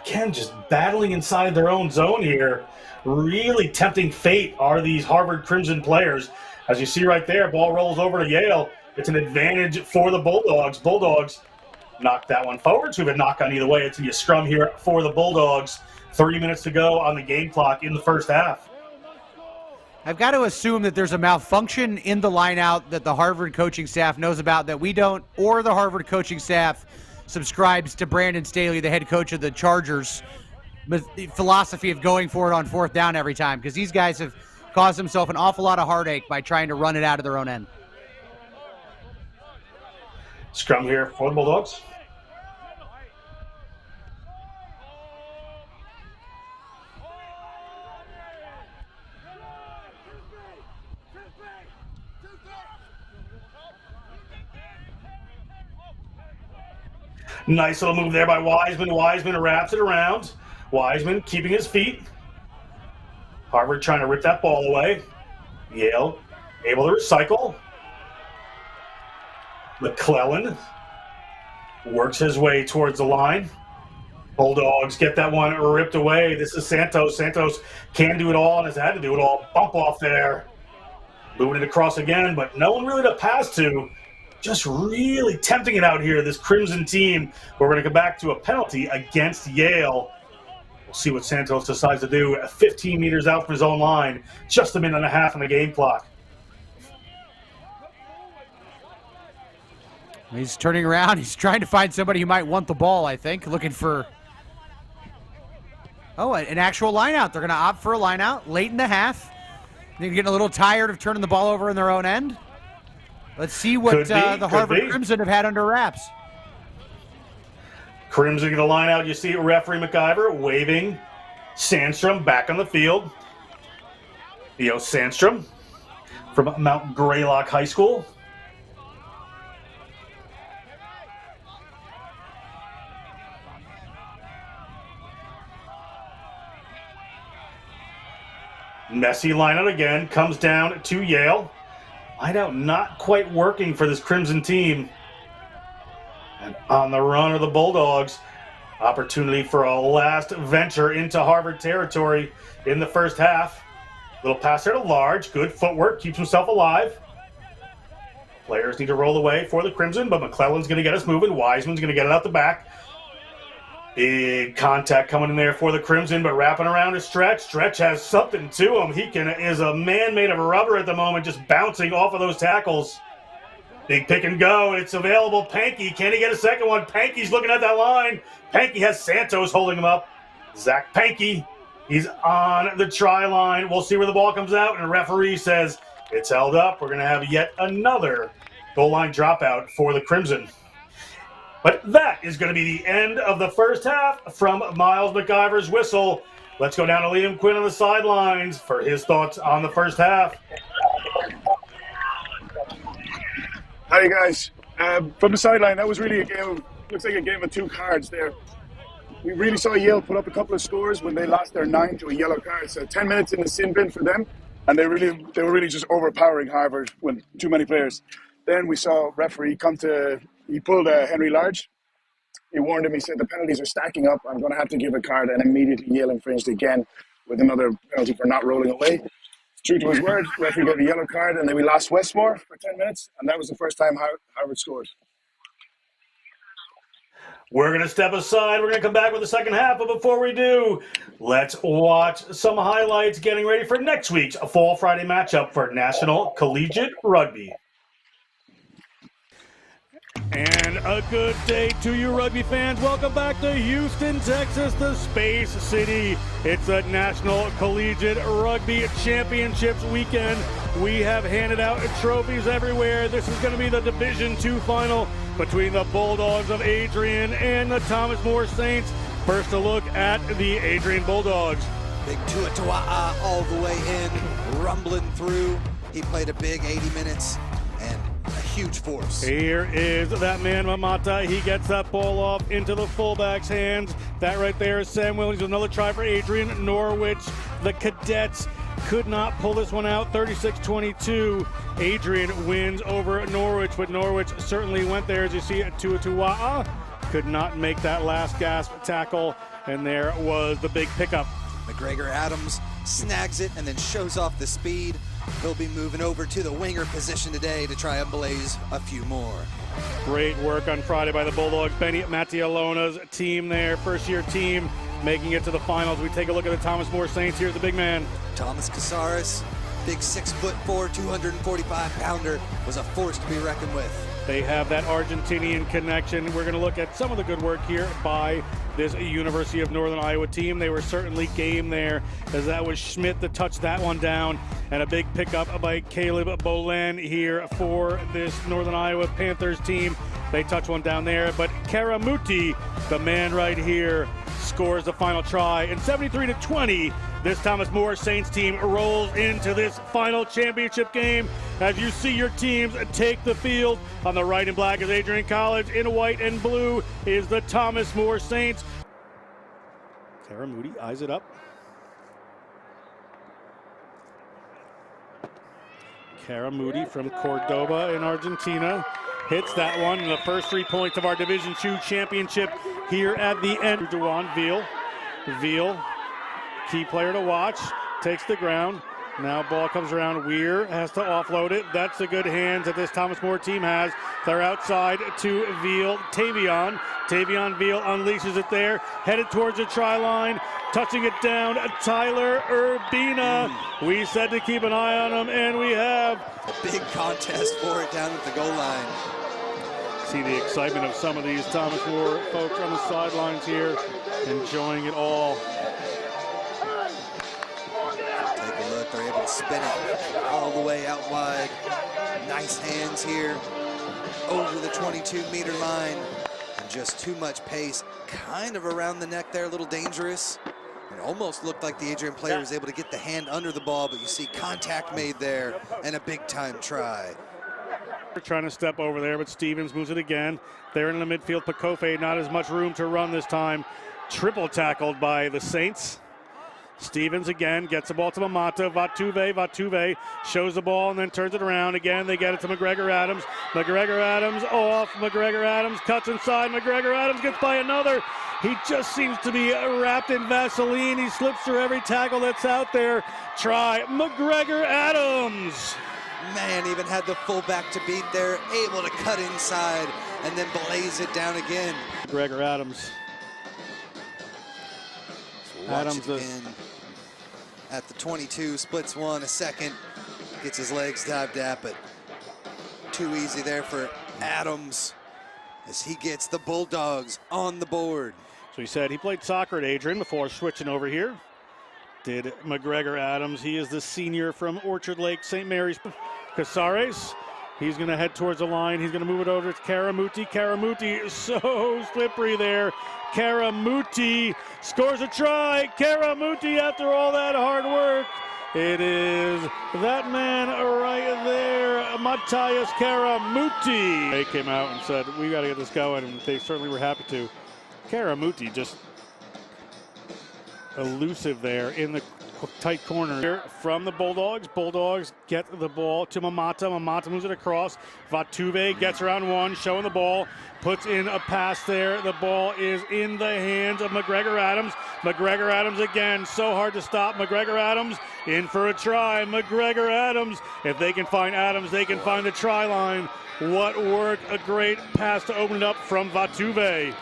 Again, just battling inside their own zone here. Really tempting fate are these Harvard Crimson players. As you see right there, ball rolls over to Yale. It's an advantage for the Bulldogs. Bulldogs knock that one forward. So we have a knock on either way. It's going to be a scrum here for the Bulldogs. 30 minutes to go on the game clock in the first half. I've got to assume that there's a malfunction in the lineout that the Harvard coaching staff knows about that we don't, or the Harvard coaching staff subscribes to Brandon Staley, the head coach of the Chargers, with the philosophy of going for it on fourth down every time, because these guys have caused themselves an awful lot of heartache by trying to run it out of their own end. Scrum here for the Bulldogs. Nice little move there by Wiseman. Wiseman wraps it around. Wiseman keeping his feet. Harvard trying to rip that ball away. Yale able to recycle. McClellan works his way towards the line. Bulldogs get that one ripped away. This is Santos. Santos can do it all and has had to do it all. Bump off there. Moving it across again, but no one really to pass to. Just really tempting it out here, this Crimson team. We're going to go back to a penalty against Yale. We'll see what Santos decides to do. 15 meters out from his own line. Just a minute and a half on the game clock. He's turning around. He's trying to find somebody who might want the ball, I think. Looking for... Oh, an actual line out. They're going to opt for a line out late in the half. They're getting a little tired of turning the ball over in their own end. Let's see what the Harvard Crimson have had under wraps. Crimson going to line out. You see referee McIver waving Sandstrom back on the field. Theo Sandstrom from Mount Greylock High School. Messy lineout again, comes down to Yale. Lineout not quite working for this Crimson team. And on the run are the Bulldogs. Opportunity for a last venture into Harvard territory in the first half. Little pass there to Large, good footwork, keeps himself alive. Players need to roll away for the Crimson, but McClellan's going to get us moving. Wiseman's going to get it out the back. Big contact coming in there for the Crimson, but wrapping around to Stretch. Stretch has something to him. He is a man made of rubber at the moment, just bouncing off of those tackles. Big pick and go. It's available. Pankey, can he get a second one? Pankey's looking at that line. Pankey has Santos holding him up. Zach Pankey, he's on the try line. We'll see where the ball comes out, and the referee says it's held up. We're going to have yet another goal line dropout for the Crimson. But that is going to be the end of the first half from Miles McIver's whistle. Let's go down to Liam Quinn on the sidelines for his thoughts on the first half. Hi, guys. From the sideline, that was really a game, looks like a game of two cards there. We really saw Yale put up a couple of scores when they lost their 9 to a yellow card. So 10 minutes in the sin bin for them, and they were really just overpowering Harvard with too many players. Then we saw referee he pulled Henry Large. He warned him, he said, the penalties are stacking up. I'm going to have to give a card, and immediately Yale infringed again with another penalty for not rolling away. True to his word, referee gave a yellow card, and then we lost Westmore for 10 minutes, and that was the first time Harvard scored. We're going to step aside. We're going to come back with the second half, but before we do, let's watch some highlights getting ready for next week's Fall Friday matchup for National Collegiate Rugby. And a good day to you, rugby fans. Welcome back to Houston, Texas, the Space City. It's a National Collegiate Rugby Championships weekend. We have handed out trophies everywhere. This is going to be the Division II final between the Bulldogs of Adrian and the Thomas More Saints. First, a look at the Adrian Bulldogs. Big Tuatawa'a all the way in, rumbling through. He played a big 80 minutes and a huge force. Here is that man, Mamata. He gets that ball off into the fullback's hands. That right there is Sam Williams. Another try for Adrian. Norwich, the Cadets, could not pull this one out. 36-22. Adrian wins over Norwich, but Norwich certainly went there. As you see, Tuatawa'a could not make that last gasp tackle, and there was the big pickup. McGregor Adams snags it and then shows off the speed. He'll be moving over to the winger position today to try and blaze a few more. Great work on Friday by the Bulldogs. Benny Mattialona's team there, first-year team, making it to the finals. We take a look at the Thomas More Saints. Here's the big man. Thomas Casares, big 6'4", 245-pounder, was a force to be reckoned with. They have that Argentinian connection. We're going to look at some of the good work here by this University of Northern Iowa team. They were certainly game there, as that was Schmidt that touched that one down. And a big pickup by Caleb Bolen here for this Northern Iowa Panthers team. They touch one down there, but Karamuti, the man right here, scores the final try. And 73-20, this Thomas More Saints team rolls into this final championship game. As you see your teams take the field, on the right in black is Adrian College, in white and blue is the Thomas More Saints. Karamuti eyes it up. Karamuti from Cordoba in Argentina hits that one. And the first 3 points of our Division II championship here at the end. Dewan Veal. Veal, key player to watch, takes the ground. Now ball comes around. Weir has to offload it. That's the good hands that this Thomas More team has. They're outside to Veal. Tavion Veal unleashes it there. Headed towards the try line. Touching it down. Tyler Urbina. We said to keep an eye on him, and we have. A big contest for it down at the goal line. See the excitement of some of these Thomas More folks on the sidelines here, enjoying it all. Take a look, they're able to spin it all the way out wide. Nice hands here over the 22-meter line. And just too much pace, kind of around the neck there, a little dangerous. It almost looked like the Adrian player was able to get the hand under the ball, but you see contact made there and a big-time try. They're trying to step over there, but Stevens moves it again. They're in the midfield. Pakofe, not as much room to run this time. Triple tackled by the Saints. Stevens again gets the ball to Mamata. Vatuve shows the ball and then turns it around. Again, they get it to McGregor Adams. McGregor Adams off. McGregor Adams cuts inside. McGregor Adams gets by another. He just seems to be wrapped in Vaseline. He slips through every tackle that's out there. Try McGregor Adams. Man, even had the fullback to beat there, able to cut inside and then blaze it down again. McGregor Adams. Adams again at the 22, splits one, a second, gets his legs dived at, but too easy there for Adams as he gets the Bulldogs on the board. So he said he played soccer at Adrian before switching over here. Did McGregor Adams. He is the senior from Orchard Lake, St. Mary's. Casares, he's going to head towards the line. He's going to move it over to Karamuti. Karamuti is so slippery there. Karamuti scores a try. Karamuti, after all that hard work, it is that man right there, Matthias Karamuti. They came out and said, we got to get this going, and they certainly were happy to. Karamuti just elusive there in the tight corner here from the Bulldogs. Bulldogs get the ball to Mamata. Mamata moves it across. Vatuve gets around one, showing the ball, puts in a pass there. The ball is in the hands of McGregor Adams. McGregor Adams again, so hard to stop. McGregor Adams in for a try. McGregor Adams, if they can find Adams, they can find the try line. What work, a great pass to open it up from Vatuve.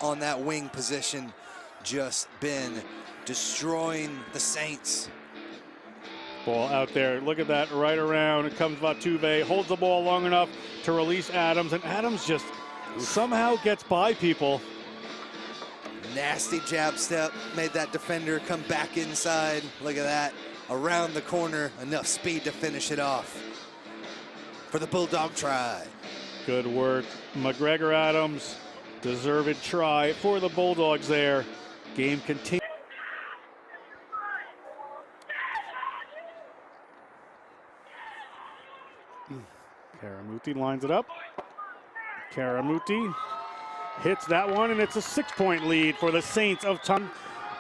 On that wing position, just been destroying the Saints. Ball out there. Look at that, right around. It comes Vatuve, holds the ball long enough to release Adams, and Adams just somehow gets by people. Nasty jab step, made that defender come back inside. Look at that, around the corner, enough speed to finish it off for the Bulldog try. Good work, McGregor Adams. Deserved try for the Bulldogs there. Game continues. Karamuti lines it up. Karamuti hits that one, and it's a 6-point lead for the Saints of Tom.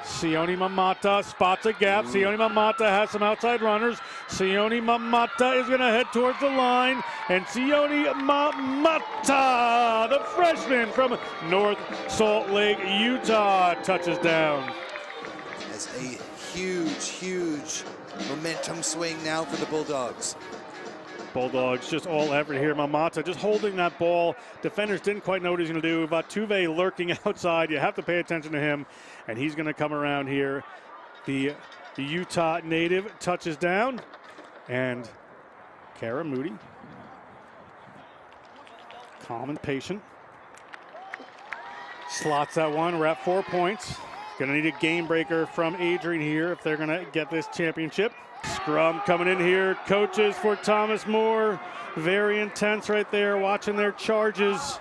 Sione Mamata spots a gap. Sione Mamata has some outside runners. Sione Mamata is going to head towards the line, and Sione Mamata, the freshman from North Salt Lake, Utah, touches down. It's a huge momentum swing now for the Bulldogs. Bulldogs just all effort here. Mamata just holding that ball. Defenders didn't quite know what he was going to do. Vatuve lurking outside. You have to pay attention to him, and he's going to come around here. The Utah native touches down, and Karamuti, calm and patient, slots that one. We're at 4 points. Going to need a game breaker from Adrian here if they're going to get this championship. Scrum coming in here. Coaches for Thomas More. Very intense right there, watching their charges.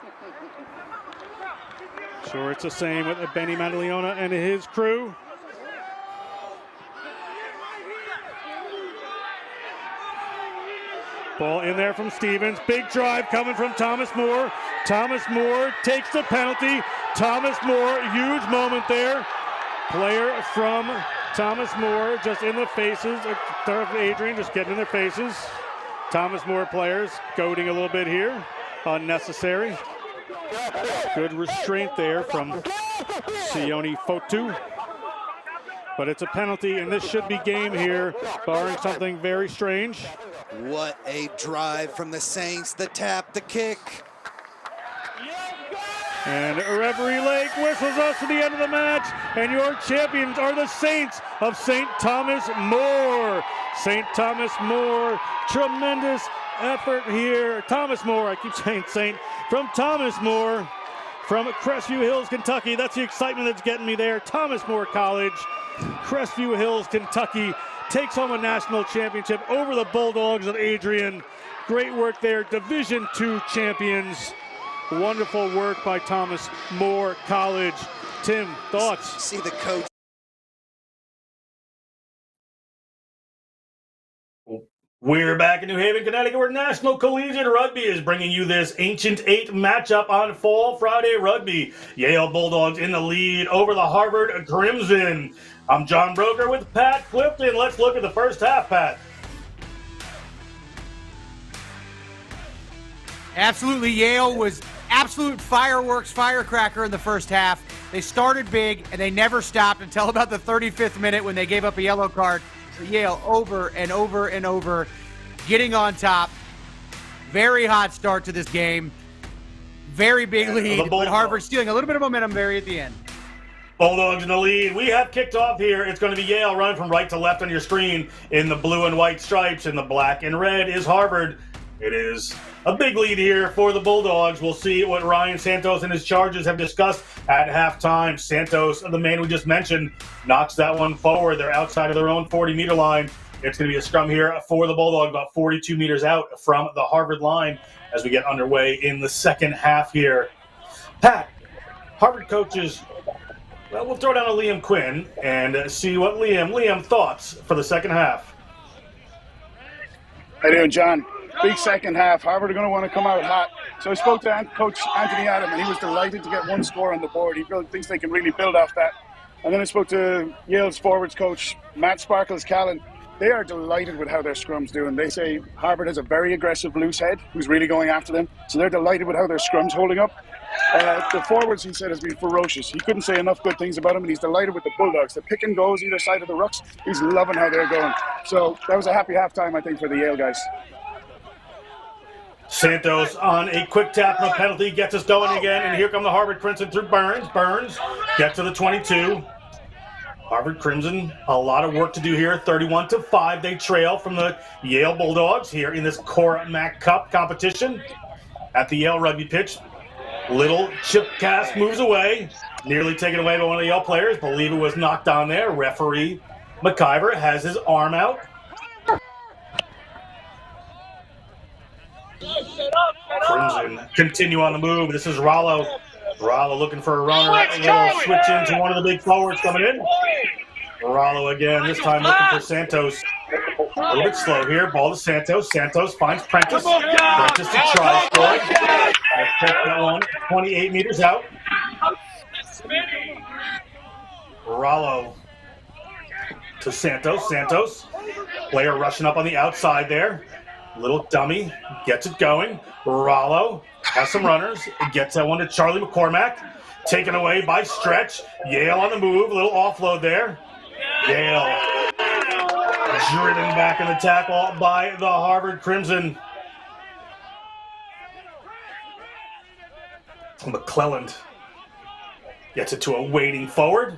Sure, it's the same with Benny Maddaleona and his crew. Ball in there from Stevens. Big drive coming from Thomas More. Thomas More takes the penalty. Thomas More, huge moment there. Player from Thomas More just in the faces of Adrian, just getting in their faces. Thomas More players goading a little bit here. Unnecessary. Good restraint there from Sione Fotu. But it's a penalty, and this should be game here, barring something very strange. What a drive from the Saints, the tap, the kick. And referee Lake whistles us to the end of the match, and your champions are the Saints of St. Thomas More. St. Thomas More, tremendous effort here. Thomas More, I keep saying Saint, from Thomas More, from Crestview Hills, Kentucky. That's the excitement that's getting me there. Thomas More College, Crestview Hills, Kentucky, takes home a national championship over the Bulldogs of Adrian. Great work there, Division II champions. Wonderful work by Thomas More College. Tim, thoughts? See the coach. We're back in New Haven, Connecticut, where National Collegiate Rugby is bringing you this Ancient Eight matchup on Fall Friday Rugby. Yale Bulldogs in the lead over the Harvard Crimson. I'm John Broker with Pat Clifton. Let's look at the first half, Pat. Absolutely. Yale was absolute fireworks, firecracker in the first half. They started big, and they never stopped until about the 35th minute when they gave up a yellow card. So Yale over and over and over, getting on top. Very hot start to this game. Very big lead, but Harvard stealing a little bit of momentum very at the end. Bulldogs in the lead. We have kicked off here. It's going to be Yale running from right to left on your screen in the blue and white stripes. In the black and red is Harvard. It is a big lead here for the Bulldogs. We'll see what Ryan Santos and his Chargers have discussed at halftime. Santos, the man we just mentioned, knocks that one forward. They're outside of their own 40-meter line. It's going to be a scrum here for the Bulldogs, about 42 meters out from the Harvard line as we get underway in the second half here. Pat, Harvard coaches, well, we'll throw down to Liam Quinn and see what Liam, thoughts for the second half. How you doing, John? Big second half. Harvard are going to want to come out hot. So I spoke to Coach Anthony Adam, and he was delighted to get one score on the board. He thinks they can really build off that. And then I spoke to Yale's forwards coach, Matt Sparkles-Callan. They are delighted with how their scrum's doing. They say Harvard has a very aggressive loose head who's really going after them. So they're delighted with how their scrum's holding up. The forwards, he said, has been ferocious. He couldn't say enough good things about them, and he's delighted with the Bulldogs. The pick and goes either side of the rucks, he's loving how they're going. So that was a happy halftime, I think, for the Yale guys. Santos on a quick tap and a penalty gets us going again, and here come the Harvard Crimson through Burns. Burns gets to the 22. Harvard Crimson, a lot of work to do here. 31-5, they trail from the Yale Bulldogs here in this Cora Mac Cup competition at the Yale rugby pitch. Little chip cast moves away, nearly taken away by one of the Yale players. Believe it was knocked on there. Referee McIver has his arm out. Crimson continue on the move. This is Rollo. Rollo looking for a runner. A little switch into one of the big forwards coming in. Rollo again, this time looking for Santos. A little bit slow here. Ball to Santos. Santos finds Prentice. Prentice to try scoring. Take that one 28 meters out. Rollo to Santos. Santos. Player rushing up on the outside there. Little dummy, gets it going. Rollo has some runners. Gets that one to Charlie McCormack. Taken away by Stretch. Yale on the move. A little offload there. Yale driven back in the tackle by the Harvard Crimson. McClelland gets it to a waiting forward.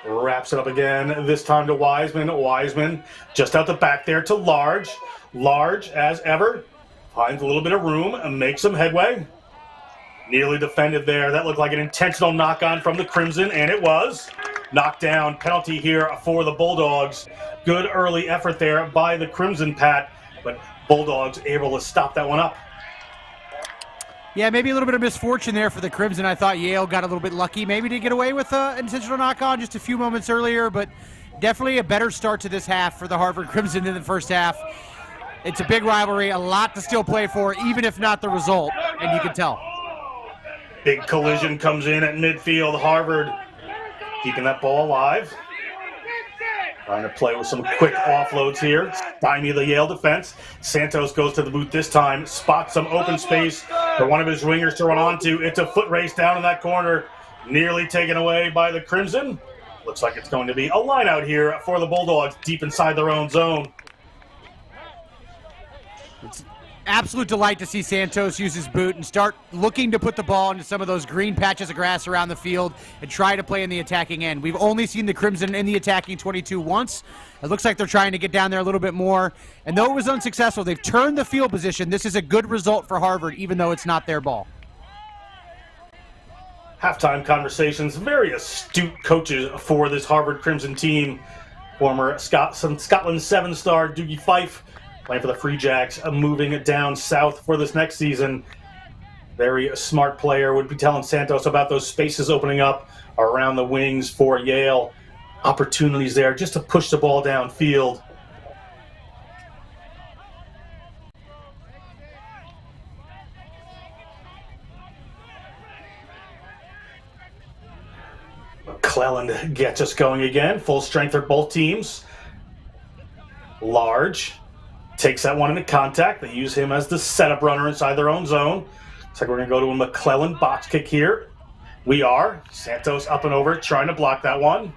Wraps it up again, this time to Wiseman. Wiseman just out the back there to Large. Large, as ever, finds a little bit of room and makes some headway. Nearly defended there. That looked like an intentional knock-on from the Crimson, and it was. Knocked down, penalty here for the Bulldogs. Good early effort there by the Crimson, Pat, but Bulldogs able to stop that one up. Yeah, maybe a little bit of misfortune there for the Crimson. I thought Yale got a little bit lucky maybe to get away with an intentional knock-on just a few moments earlier, but definitely a better start to this half for the Harvard Crimson than the first half. It's a big rivalry, a lot to still play for, even if not the result, and you can tell. Big collision comes in at midfield. Harvard keeping that ball alive. Trying to play with some quick offloads here. Stymie the Yale defense. Santos goes to the boot this time. Spots some open space for one of his wingers to run onto. It's a foot race down in that corner, nearly taken away by the Crimson. Looks like it's going to be a line out here for the Bulldogs deep inside their own zone. It's absolute delight to see Santos use his boot and start looking to put the ball into some of those green patches of grass around the field and try to play in the attacking end. We've only seen the Crimson in the attacking 22 once. It looks like they're trying to get down there a little bit more. And though it was unsuccessful, they've turned the field position. This is a good result for Harvard, even though it's not their ball. Halftime conversations, very astute coaches for this Harvard Crimson team. Former Scotland 7-star Doogie Fife playing for the Free Jacks, moving down south for this next season. Very smart player, would be telling Santos about those spaces opening up around the wings for Yale. Opportunities there just to push the ball downfield. McClelland gets us going again. Full strength for both teams. Large takes that one into contact. They use him as the setup runner inside their own zone. Looks like we're going to go to a McClelland box kick here. We are. Santos up and over, trying to block that one.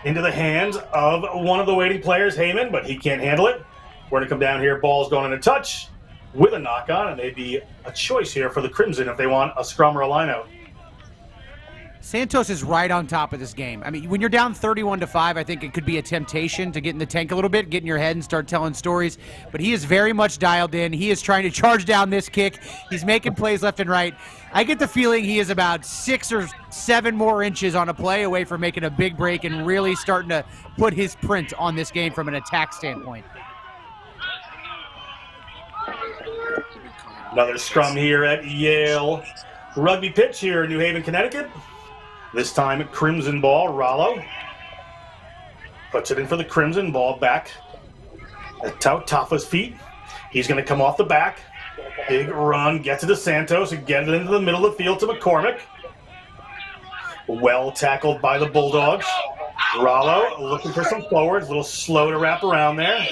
Into the hands of one of the waiting players, Heyman, but he can't handle it. We're going to come down here. Ball's going into touch with a knock on, and maybe a choice here for the Crimson if they want a scrum or a lineout. Santos is right on top of this game. I mean, when you're down 31-5, I think it could be a temptation to get in the tank a little bit, get in your head and start telling stories. But he is very much dialed in. He is trying to charge down this kick. He's making plays left and right. I get the feeling he is about 6 or 7 more inches on a play away from making a big break and really starting to put his print on this game from an attack standpoint. Another scrum here at Yale Rugby pitch here in New Haven, Connecticut. This time, Crimson ball. Rollo puts it in for the Crimson. Ball back at Tafa's feet. He's going to come off the back. Big run, gets it to Santos, and get it into the middle of the field to McCormick. Well tackled by the Bulldogs. Rollo looking for some forwards. A little slow to wrap around there.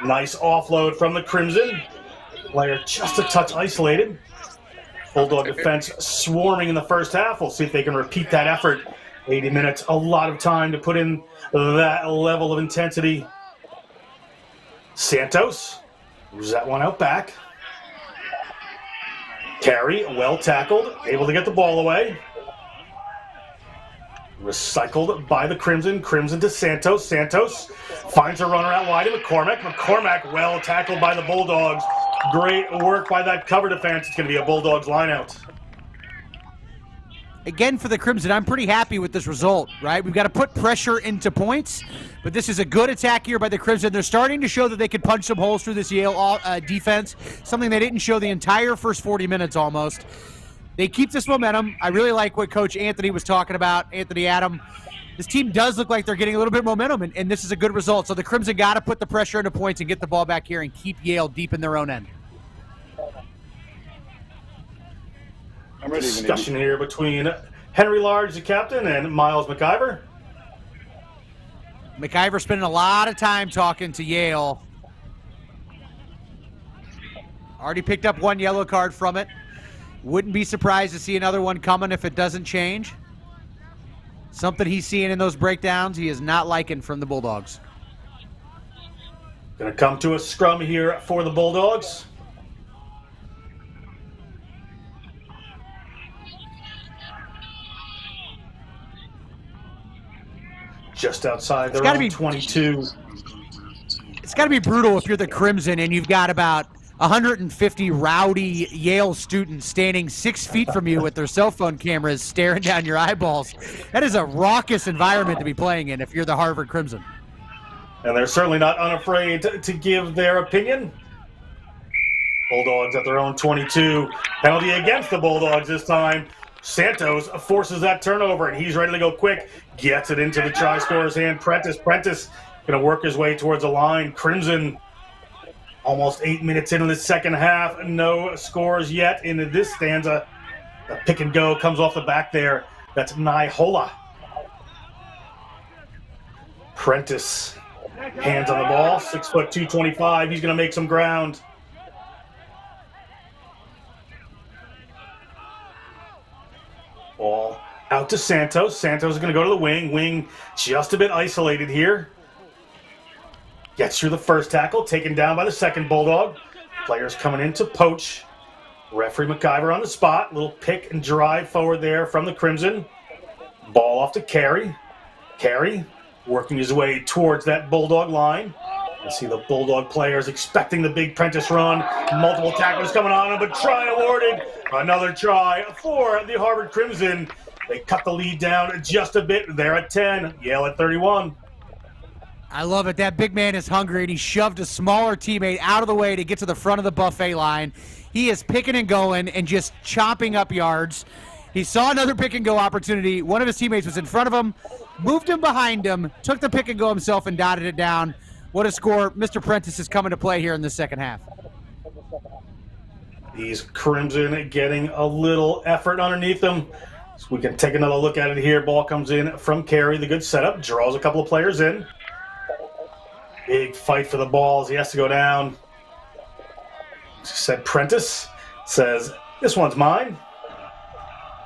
Nice offload from the Crimson. Player just a touch isolated. Bulldog defense swarming in the first half. We'll see if they can repeat that effort. 80 minutes, a lot of time to put in that level of intensity. Santos moves that one out back. Carey, well tackled, able to get the ball away. Recycled by the Crimson. Crimson to Santos. Santos finds a runner out wide to McCormack. McCormack well tackled by the Bulldogs. Great work by that cover defense. It's going to be a Bulldogs lineout. Again, for the Crimson, I'm pretty happy with this result, right? We've got to put pressure into points, but this is a good attack here by the Crimson. They're starting to show that they can punch some holes through this Yale defense, something they didn't show the entire first 40 minutes almost. They keep this momentum. I really like what Coach Anthony was talking about, Anthony Adam. This team does look like they're getting a little bit of momentum, and this is a good result. So the Crimson got to put the pressure into points and get the ball back here and keep Yale deep in their own end. Discussion here between Henry Large, the captain, and Miles McIver. McIver spending a lot of time talking to Yale. Already picked up one yellow card from it. Wouldn't be surprised to see another one coming if it doesn't change. Something he's seeing in those breakdowns he is not liking from the Bulldogs. Going to come to a scrum here for the Bulldogs. Just outside their own 22. It's got to be brutal if you're the Crimson and you've got about 150 rowdy Yale students standing 6 feet from you with their cell phone cameras staring down your eyeballs. That is a raucous environment to be playing in if you're the Harvard Crimson. And they're certainly not unafraid to give their opinion. Bulldogs at their own 22. Penalty against the Bulldogs this time. Santos forces that turnover, and he's ready to go quick. Gets it into the try scorer's hand. Prentice going to work his way towards the line. Crimson almost 8 minutes into the second half. No scores yet into this stanza. The pick and go comes off the back there. That's Naihola. Prentice, hands on the ball. 6 foot 225. He's going to make some ground. Ball out to Santos. Santos is going to go to the wing. Wing just a bit isolated here. Gets through the first tackle, taken down by the second Bulldog. Players coming in to poach. Referee McIver on the spot. Little pick and drive forward there from the Crimson. Ball off to Carey. Carey working his way towards that Bulldog line. You see the Bulldog players expecting the big Prentice run. Multiple tacklers coming on him, but try awarded. Another try for the Harvard Crimson. They cut the lead down just a bit. They're at 10. Yale at 31. I love it. That big man is hungry, and he shoved a smaller teammate out of the way to get to the front of the buffet line. He is picking and going and just chopping up yards. He saw another pick and go opportunity. One of his teammates was in front of him, moved him behind him, took the pick and go himself and dotted it down. What a score. Mr. Prentice is coming to play here in the second half. These Crimson getting a little effort underneath them. So we can take another look at it here. Ball comes in from Carey. The good setup. Draws a couple of players in. Big fight for the ball as he has to go down. Said Prentice. Says, this one's mine.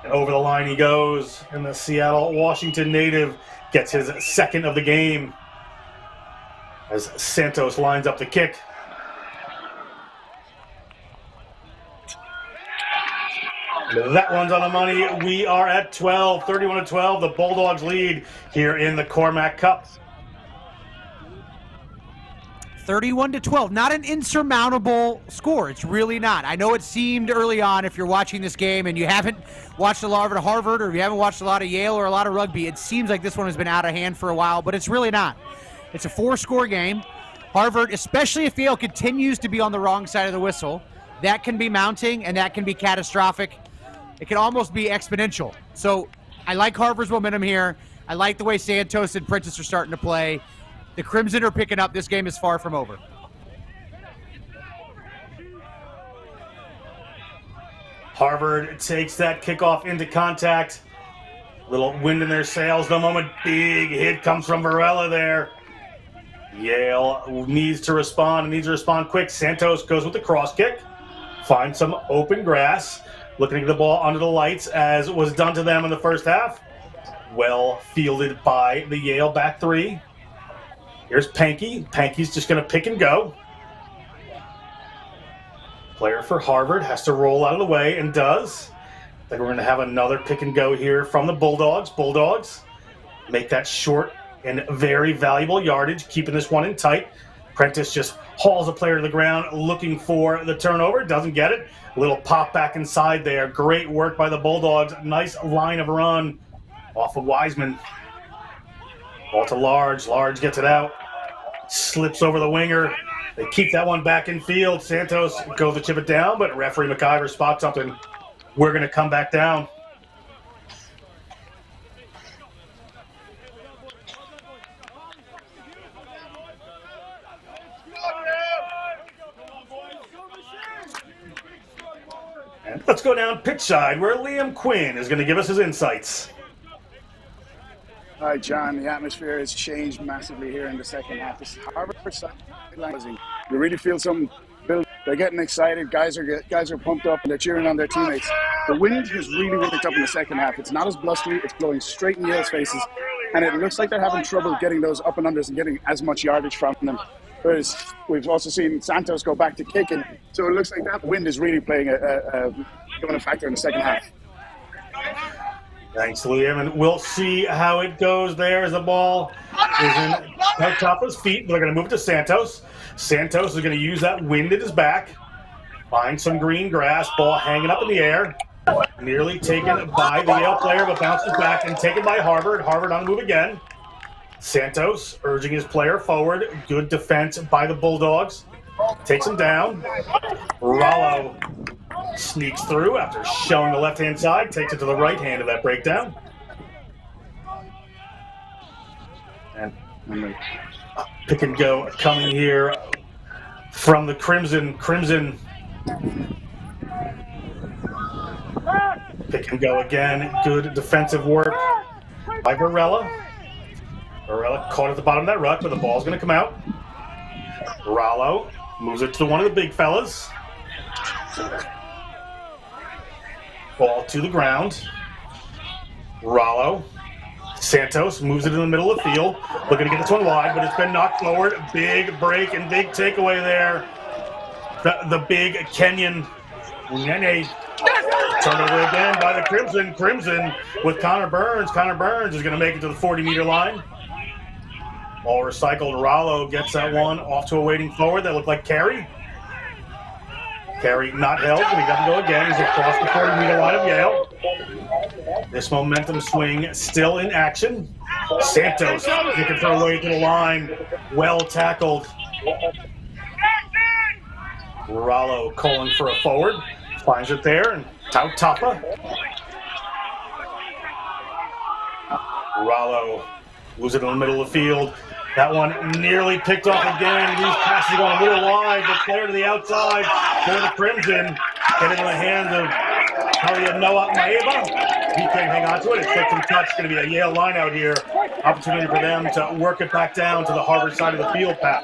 And over the line he goes. And the Seattle-Washington native gets his second of the game. As Santos lines up the kick. That one's on the money. We are at 12, 31-12. The Bulldogs lead here in the Cormac Cup. 31-12. Not an insurmountable score. It's really not. I know it seemed early on, if you're watching this game and you haven't watched a lot of Harvard or if you haven't watched a lot of Yale or a lot of rugby, it seems like this one has been out of hand for a while, but it's really not. It's a 4-score game. Harvard, especially if Yale continues to be on the wrong side of the whistle, that can be mounting and that can be catastrophic. It can almost be exponential. So I like Harvard's momentum here. I like the way Santos and Prentice are starting to play. The Crimson are picking up. This game is far from over. Harvard takes that kickoff into contact. Little wind in their sails. The moment big hit comes from Varela there. Yale needs to respond quick. Santos goes with the cross kick. Finds some open grass. Looking to get the ball under the lights as was done to them in the first half. Well fielded by the Yale back three. Here's Pankey. Pankey's just going to pick and go. Player for Harvard has to roll out of the way and does. I think we're going to have another pick and go here from the Bulldogs. Bulldogs make that short and very valuable yardage, keeping this one in tight. Prentice just hauls a player to the ground looking for the turnover. Doesn't get it. A little pop back inside there. Great work by the Bulldogs. Nice line of run off of Wiseman. Ball to Large. Large gets it out. Slips over the winger. They keep that one back in field. Santos goes to chip it down, but referee McIver spots something. We're going to come back down. And let's go down pitch side where Liam Quinn is going to give us his insights. Hi, John. The atmosphere has changed massively here in the second half. This Harvard sideline, you really feel some build. They're getting excited. Guys are pumped up and they're cheering on their teammates. The wind has really picked up in the second half. It's not as blustery. It's blowing straight in Yale's faces, and it looks like they're having trouble getting those up and unders and getting as much yardage from them. Whereas we've also seen Santos go back to kicking, so it looks like that wind is really playing a factor in the second half. Thanks, Liam, and we'll see how it goes there as the ball is in at top of his feet. They're going to move it to Santos. Santos is going to use that wind at his back. Find some green grass. Ball hanging up in the air. Nearly taken by the Yale player, but bounces back and taken by Harvard. Harvard on the move again. Santos urging his player forward. Good defense by the Bulldogs. Takes him down. Rollo sneaks through after showing the left-hand side. Takes it to the right hand of that breakdown. And pick and go coming here from the Crimson. Crimson pick and go again. Good defensive work by Varela. Varela caught at the bottom of that ruck, but the ball's going to come out. Rollo moves it to one of the big fellas. Ball to the ground. Rollo. Santos moves it in the middle of the field, looking to get this one wide, but it's been knocked forward. Big break and big takeaway there. The big Kenyan Nene. Turnover again by the Crimson. Crimson with Connor Burns. Connor Burns is going to make it to the 40-meter line. All recycled. Rollo gets that one off to a waiting forward. That looked like Carey. Carey not held, but he doesn't go again. He's across the 40-meter line of Yale. This momentum swing still in action. Santos looking for a way to the line. Well tackled. Rollo calling for a forward. Finds it there, and Tautapa. Rollo moves it in the middle of the field. That one nearly picked off again. These passes going a little wide, but clear to the outside for the Crimson. Get into the hands of Noah Maeva. He can't hang on to it. It's quick and touch. Going to be a Yale line out here. Opportunity for them to work it back down to the Harvard side of the field, Pat.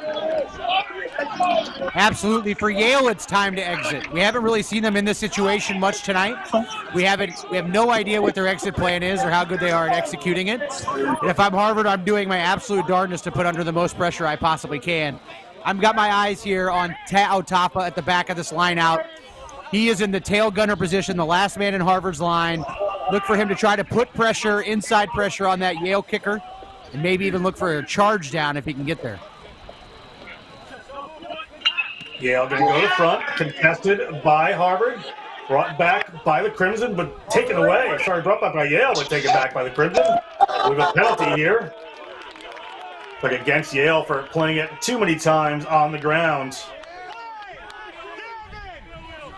Absolutely. For Yale, it's time to exit. We haven't really seen them in this situation much tonight. We have no idea what their exit plan is or how good they are at executing it. And if I'm Harvard, I'm doing my absolute darndest to put under the most pressure I possibly can. I've got my eyes here on Tautapa at the back of this line out. He is in the tail gunner position, the last man in Harvard's line. Look for him to try to put pressure, inside pressure on that Yale kicker, and maybe even look for a charge down if he can get there. Yale going to go to the front, contested by Harvard, brought back by the Crimson, but taken away. Sorry, brought back by Yale, but taken back by the Crimson. We have a penalty here, but against Yale for playing it too many times on the ground.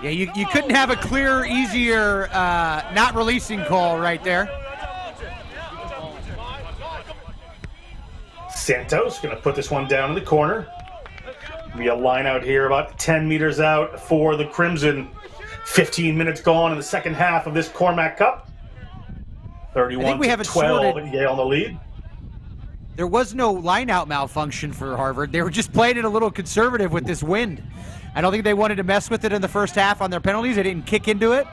Yeah, you couldn't have a clearer, easier not releasing call right there. Santos going to put this one down in the corner. Be a line out here about 10 meters out for the Crimson. 15 minutes gone in the second half of this Cormac Cup. 31-12, Yale in the lead. There was no line-out malfunction for Harvard. They were just playing it a little conservative with this wind. I don't think they wanted to mess with it in the first half on their penalties. They didn't kick into it.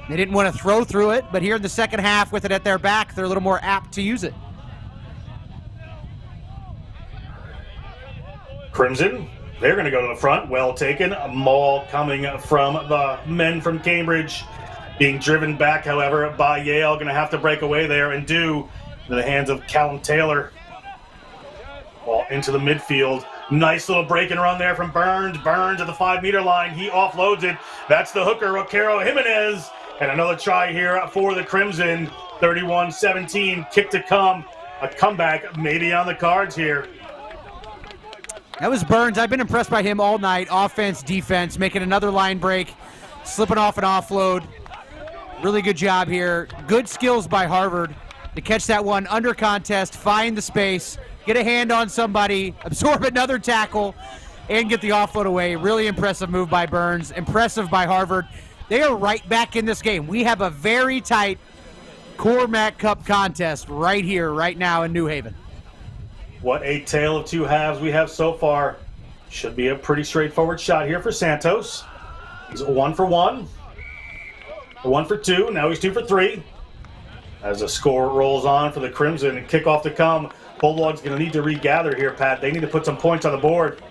They didn't want to throw through it. But here in the second half with it at their back, they're a little more apt to use it. Crimson, they're going to go to the front. Well taken. A maul coming from the men from Cambridge. Being driven back, however, by Yale. Going to have to break away there and do in the hands of Callum Taylor. Ball into the midfield. Nice little break and run there from Burns. Burns at the 5-meter line. He offloads it. That's the hooker, Roquero Jimenez. And another try here for the Crimson. 31-17. Kick to come. A comeback maybe on the cards here. That was Burns. I've been impressed by him all night. Offense, defense, making another line break, slipping off an offload. Really good job here. Good skills by Harvard to catch that one under contest, find the space, get a hand on somebody, absorb another tackle, and get the offload away. Really impressive move by Burns. Impressive by Harvard. They are right back in this game. We have a very tight Cormac Cup contest right here, right now in New Haven. What a tale of two halves we have so far. Should be a pretty straightforward shot here for Santos. He's 1 for 1. 1 for 2. Now he's 2 for 3. As the score rolls on for the Crimson and kickoff to come. Bulldogs going to need to regather here, Pat. They need to put some points on the board.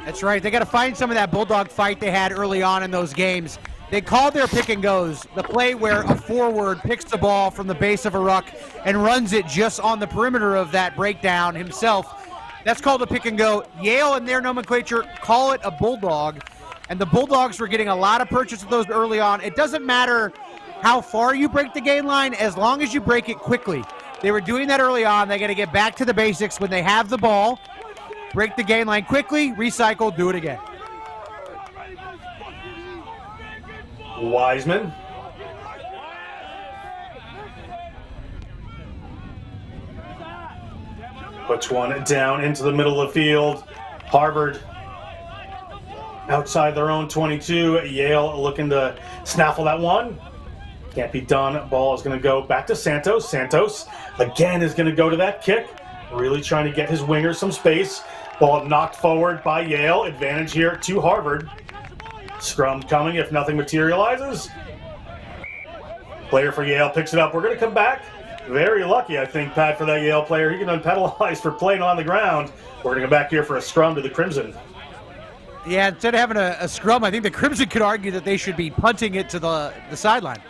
That's right. They got to find some of that Bulldog fight they had early on in those games. They called their pick and goes, the play where a forward picks the ball from the base of a ruck and runs it just on the perimeter of that breakdown himself. That's called a pick and go. Yale and their nomenclature call it a bulldog, and the Bulldogs were getting a lot of purchase of those early on. It doesn't matter how far you break the gain line as long as you break it quickly. They were doing that early on. They got to get back to the basics when they have the ball, break the gain line quickly, recycle, do it again. Wiseman. Puts one down into the middle of the field. Harvard outside their own 22. Yale looking to snaffle that one. Can't be done. Ball is going to go back to Santos. Santos again is going to go to that kick. Really trying to get his winger some space. Ball knocked forward by Yale. Advantage here to Harvard. Scrum coming if nothing materializes. Player for Yale picks it up. We're going to come back. Very lucky, I think, Pat, for that Yale player. He can unpenalize for playing on the ground. We're going to go back here for a scrum to the Crimson. Yeah, instead of having a scrum, I think the Crimson could argue that they should be punting it to the sideline.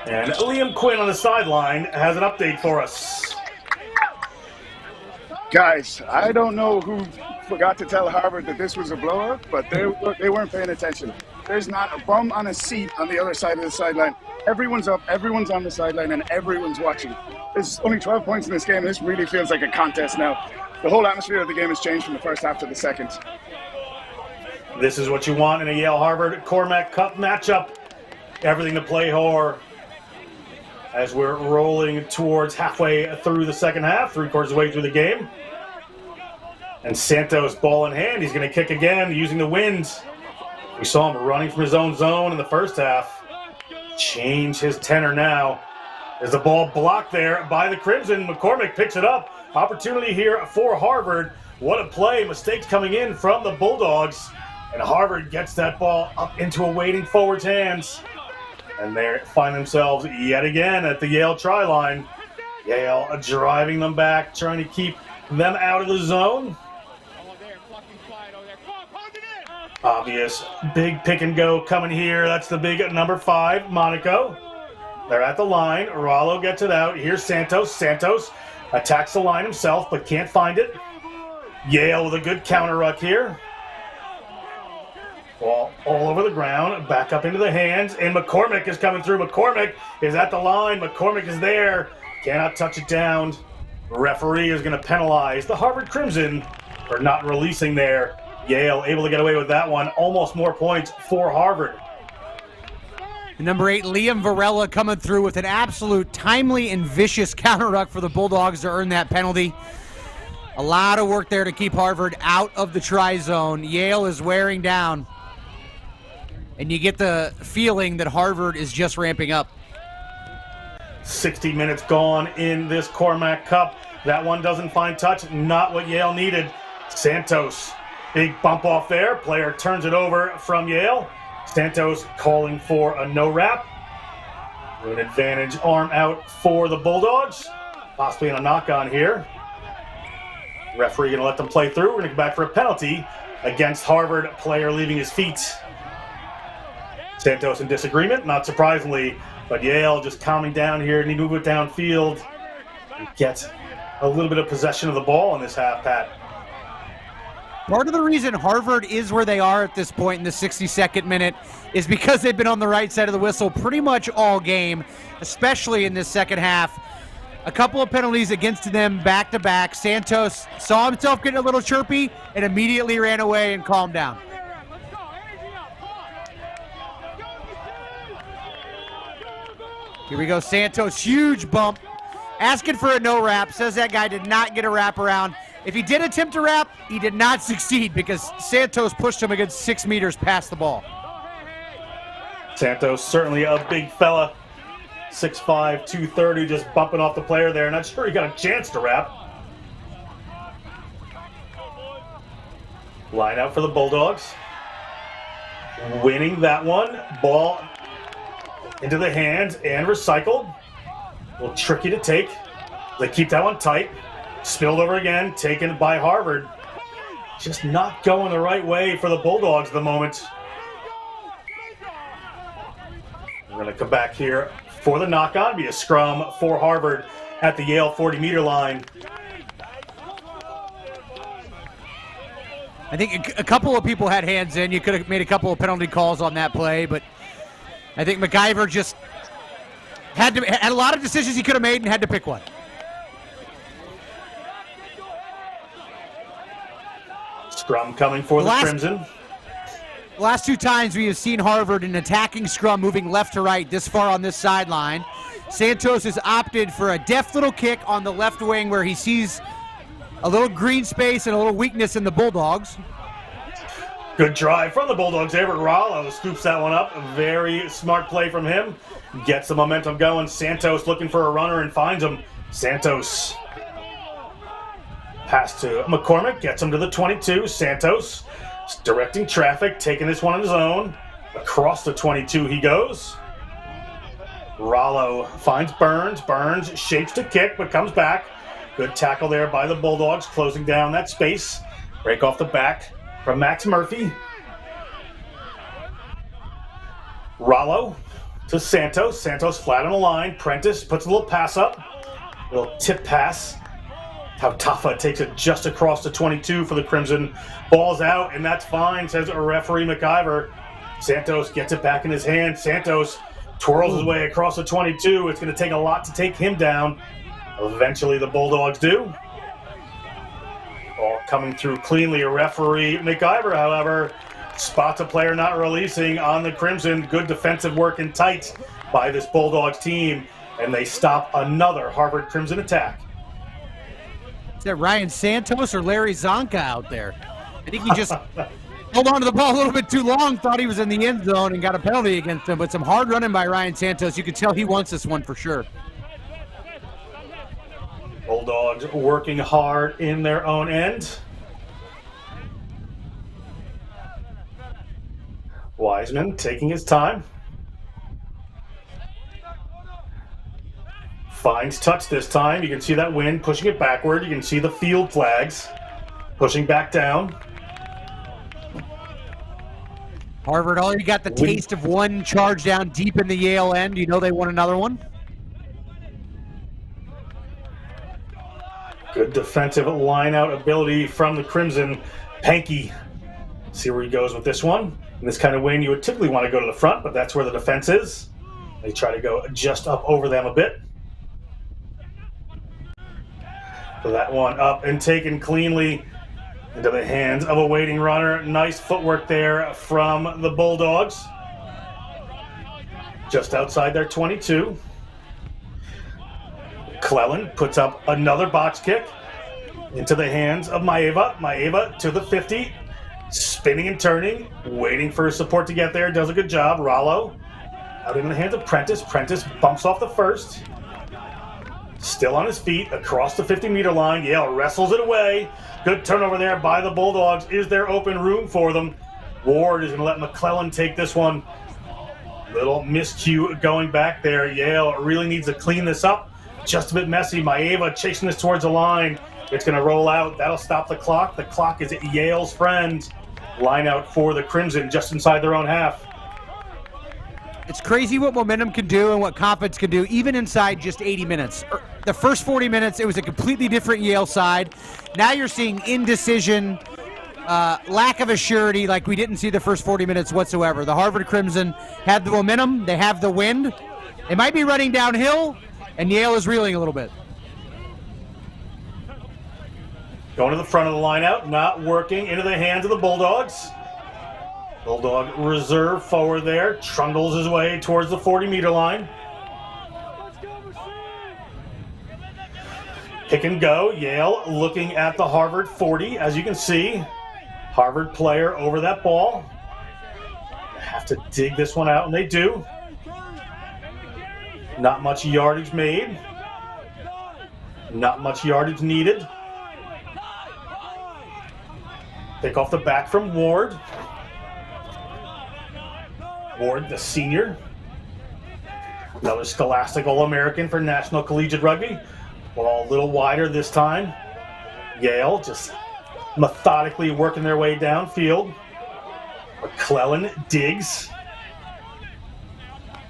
And Liam Quinn on the sideline has an update for us. Guys, I don't know who forgot to tell Harvard that this was a blowout, but they weren't paying attention. There's not a bum on a seat on the other side of the sideline. Everyone's up, everyone's on the sideline, and everyone's watching. There's only 12 points in this game, and this really feels like a contest now. The whole atmosphere of the game has changed from the first half to the second. This is what you want in a Yale-Harvard Cormac Cup matchup. Everything to play for as we're rolling towards halfway through the second half, 3/4 of the way through the game. And Santos, ball in hand, he's going to kick again using the wind. We saw him running from his own zone in the first half. Change his tenor now. There's the ball blocked there by the Crimson. McCormick picks it up. Opportunity here for Harvard. What a play. Mistakes coming in from the Bulldogs. And Harvard gets that ball up into a waiting forward's hands. And they find themselves yet again at the Yale try line. Yale driving them back, trying to keep them out of the zone. Obvious big pick and go coming here. That's the big number 5, Monaco. They're at the line. Rollo gets it out. Here's Santos. Santos attacks the line himself, but can't find it. Yale with a good counter ruck here. Ball all over the ground. Back up into the hands. And McCormick is coming through. McCormick is at the line. McCormick is there. Cannot touch it down. Referee is going to penalize the Harvard Crimson for not releasing there. Yale able to get away with that one. Almost more points for Harvard. Number 8, Liam Varela coming through with an absolute timely and vicious counter ruck for the Bulldogs to earn that penalty. A lot of work there to keep Harvard out of the try zone. Yale is wearing down. And you get the feeling that Harvard is just ramping up. 60 minutes gone in this Cormac Cup. That one doesn't find touch. Not what Yale needed. Santos, big bump off there. Player turns it over from Yale. Santos calling for a no wrap. An advantage arm out for the Bulldogs. Possibly in a knock on here. Referee going to let them play through. We're going to go back for a penalty against Harvard. Player leaving his feet. Santos in disagreement, not surprisingly, but Yale just calming down here. Need to move it downfield and get a little bit of possession of the ball in this half, Pat. Part of the reason Harvard is where they are at this point in the 62nd minute is because they've been on the right side of the whistle pretty much all game, especially in this second half. A couple of penalties against them back-to-back. Santos saw himself getting a little chirpy and immediately ran away and calmed down. Here we go, Santos, huge bump. Asking for a no wrap, says that guy did not get a wrap around. If he did attempt a wrap, he did not succeed because Santos pushed him a good 6 meters past the ball. Santos, certainly a big fella. 6'5", 230, just bumping off the player there. Not sure he got a chance to wrap. Line out for the Bulldogs. Winning that one. Ball into the hands and recycled. A little tricky to take. They keep that one tight. Spilled over again, taken by Harvard. Just not going the right way for the Bulldogs at the moment. We're going to come back here for the knock-on. Be a scrum for Harvard at the Yale 40-meter line. I think a couple of people had hands in. You could have made a couple of penalty calls on that play, but I think McIver just had a lot of decisions he could have made and had to pick one. Scrum coming for the Crimson. The last 2 times we have seen Harvard in attacking scrum moving left to right this far on this sideline. Santos has opted for a deft little kick on the left wing where he sees a little green space and a little weakness in the Bulldogs. Good drive from the Bulldogs. Everett Rollo scoops that one up. A very smart play from him. Gets the momentum going. Santos looking for a runner and finds him. Santos. Pass to McCormick. Gets him to the 22. Santos directing traffic. Taking this one on his own. Across the 22 he goes. Rollo finds Burns. Burns shapes to kick, but comes back. Good tackle there by the Bulldogs, closing down that space. Break off the back from Max Murphy. Rollo to Santos. Santos flat on the line. Prentice puts a little pass up. A little tip pass. Tautafa takes it just across the 22 for the Crimson. Ball's out, and that's fine, says referee McIver. Santos gets it back in his hand. Santos twirls his way across the 22. It's going to take a lot to take him down. Eventually the Bulldogs do. Ball coming through cleanly. A referee McIver, however, spots a player not releasing on the Crimson. Good defensive work in tight by this Bulldogs team, and they stop another Harvard Crimson attack. Is that Ryan Santos or Larry Zonka out there? I think he just held on to the ball a little bit too long, thought he was in the end zone and got a penalty against him, but some hard running by Ryan Santos. You could tell he wants this one for sure. Bulldogs working hard in their own end. Wiseman taking his time. Finds touch this time. You can see that wind pushing it backward. You can see the field flags pushing back down. Harvard already got the taste of one charge down deep in the Yale end. You know they want another one. Good defensive line-out ability from the Crimson. Pankey. See where he goes with this one. In this kind of wind, you would typically want to go to the front, but that's where the defense is. They try to go just up over them a bit. So that one up and taken cleanly into the hands of a waiting runner. Nice footwork there from the Bulldogs. Just outside their 22. Clellan puts up another box kick into the hands of Maeva. Maeva to the 50. Spinning and turning, waiting for his support to get there. Does a good job. Rollo out in the hands of Prentice. Prentice bumps off the first. Still on his feet across the 50-meter line. Yale wrestles it away. Good turnover there by the Bulldogs. Is there open room for them? Ward is going to let McClellan take this one. Little miscue going back there. Yale really needs to clean this up. Just a bit messy. Maeva chasing this towards the line. It's going to roll out. That'll stop the clock. The clock is Yale's friend. Line out for the Crimson just inside their own half. It's crazy what momentum can do and what confidence can do, even inside just 80 minutes. The first 40 minutes, it was a completely different Yale side. Now you're seeing indecision, lack of a surety like we didn't see the first 40 minutes whatsoever. The Harvard Crimson had the momentum. They have the wind. They might be running downhill, and Yale is reeling a little bit. Going to the front of the line out, not working, into the hands of the Bulldogs. Bulldog reserve forward there, trundles his way towards the 40-meter line. Pick and go, Yale looking at the Harvard 40, as you can see. Harvard player over that ball. Have to dig this one out, and they do. Not much yardage made. Not much yardage needed. Pick off the back from Ward. Ward, the senior. Another Scholastic All-American for National Collegiate Rugby. Ball a little wider this time. Yale just methodically working their way downfield. McClellan digs.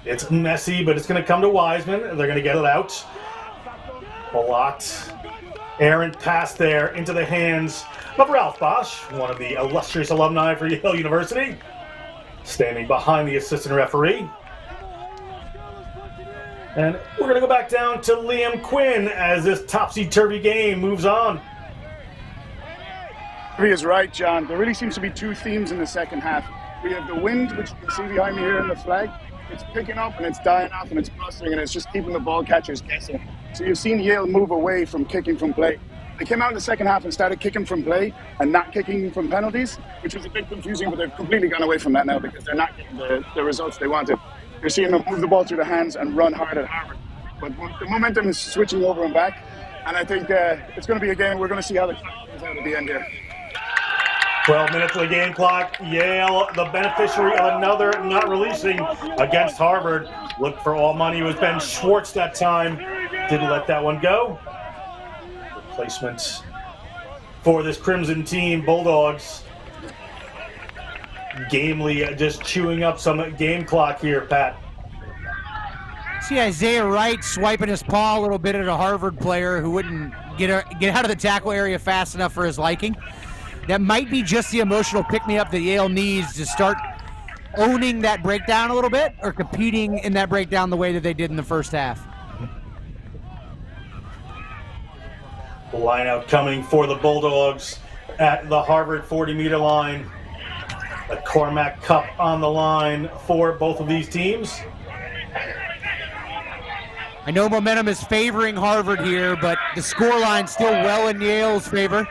It's messy, but it's going to come to Wiseman. They're going to get it out. Blocked. Errant pass there into the hands of Ralph Bosch, one of the illustrious alumni for Yale University. Standing behind the assistant referee. And we're going to go back down to Liam Quinn as this topsy-turvy game moves on. He is right, John. There really seems to be two themes in the second half. We have the wind, which you can see behind me here in the flag. It's picking up and it's dying off and it's blustering and it's just keeping the ball catchers guessing. So you've seen Yale move away from kicking from play. They came out in the second half and started kicking from play and not kicking from penalties, which was a bit confusing, but they've completely gone away from that now because they're not getting the results they wanted. You're seeing them move the ball through the hands and run hard at Harvard. But the momentum is switching over and back, and I think it's going to be a game. We're going to see how the clock goes out at the end here. 12 minutes of the game clock. Yale, the beneficiary of another not releasing against Harvard. Looked for all money. It was Ben Schwartz that time. Didn't let that one go. Replacement for this Crimson team, Bulldogs. Gamely just chewing up some game clock here, Pat. See Isaiah Wright swiping his paw a little bit at a Harvard player who wouldn't get out of the tackle area fast enough for his liking. That might be just the emotional pick-me-up that Yale needs to start owning that breakdown a little bit, or competing in that breakdown the way that they did in the first half. Line out coming for the Bulldogs at the Harvard 40-meter line. The Cormac Cup on the line for both of these teams. I know momentum is favoring Harvard here, but the scoreline's still well in Yale's favor.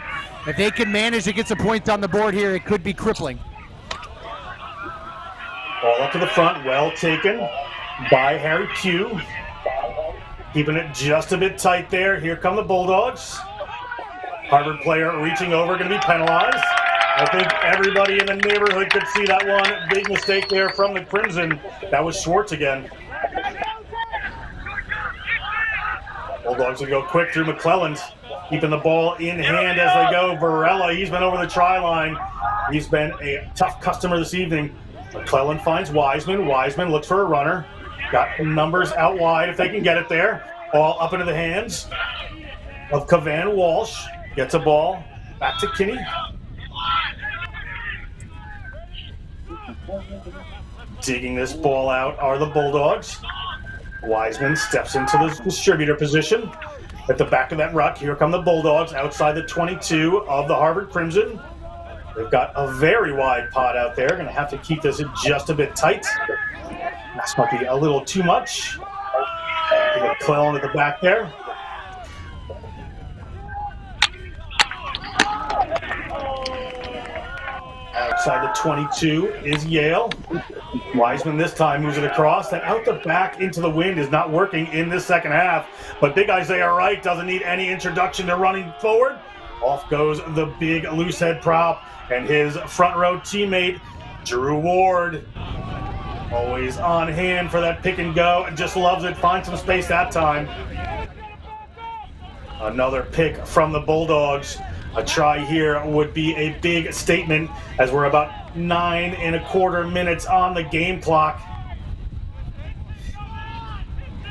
If they can manage to get some points on the board here, it could be crippling. Ball up to the front, well taken by Harry Pugh. Keeping it just a bit tight there. Here come the Bulldogs. Harvard player reaching over, going to be penalized. I think everybody in the neighborhood could see that one. Big mistake there from the Crimson. That was Schwartz again. Bulldogs will go quick through McClelland. Keeping the ball in hand as they go. Varela, he's been over the try line. He's been a tough customer this evening. McClelland finds Wiseman. Wiseman looks for a runner. Got numbers out wide if they can get it there. Ball up into the hands of Cavan Walsh. Gets a ball back to Kinney. Digging this ball out are the Bulldogs. Wiseman steps into the distributor position. At the back of that ruck, here come the Bulldogs outside the 22 of the Harvard Crimson. They've got a very wide pod out there. Going to have to keep this just a bit tight. That's might be a little too much. McClellan at the back there. Outside the 22 is Yale. Wiseman this time moves it across. That out the back into the wind is not working in this second half. But big Isaiah Wright doesn't need any introduction to running forward. Off goes the big loose head prop and his front row teammate, Drew Ward. Always on hand for that pick and go. Just loves it. Finds some space that time. Another pick from the Bulldogs. A try here would be a big statement as we're about 9 1/4 minutes on the game clock.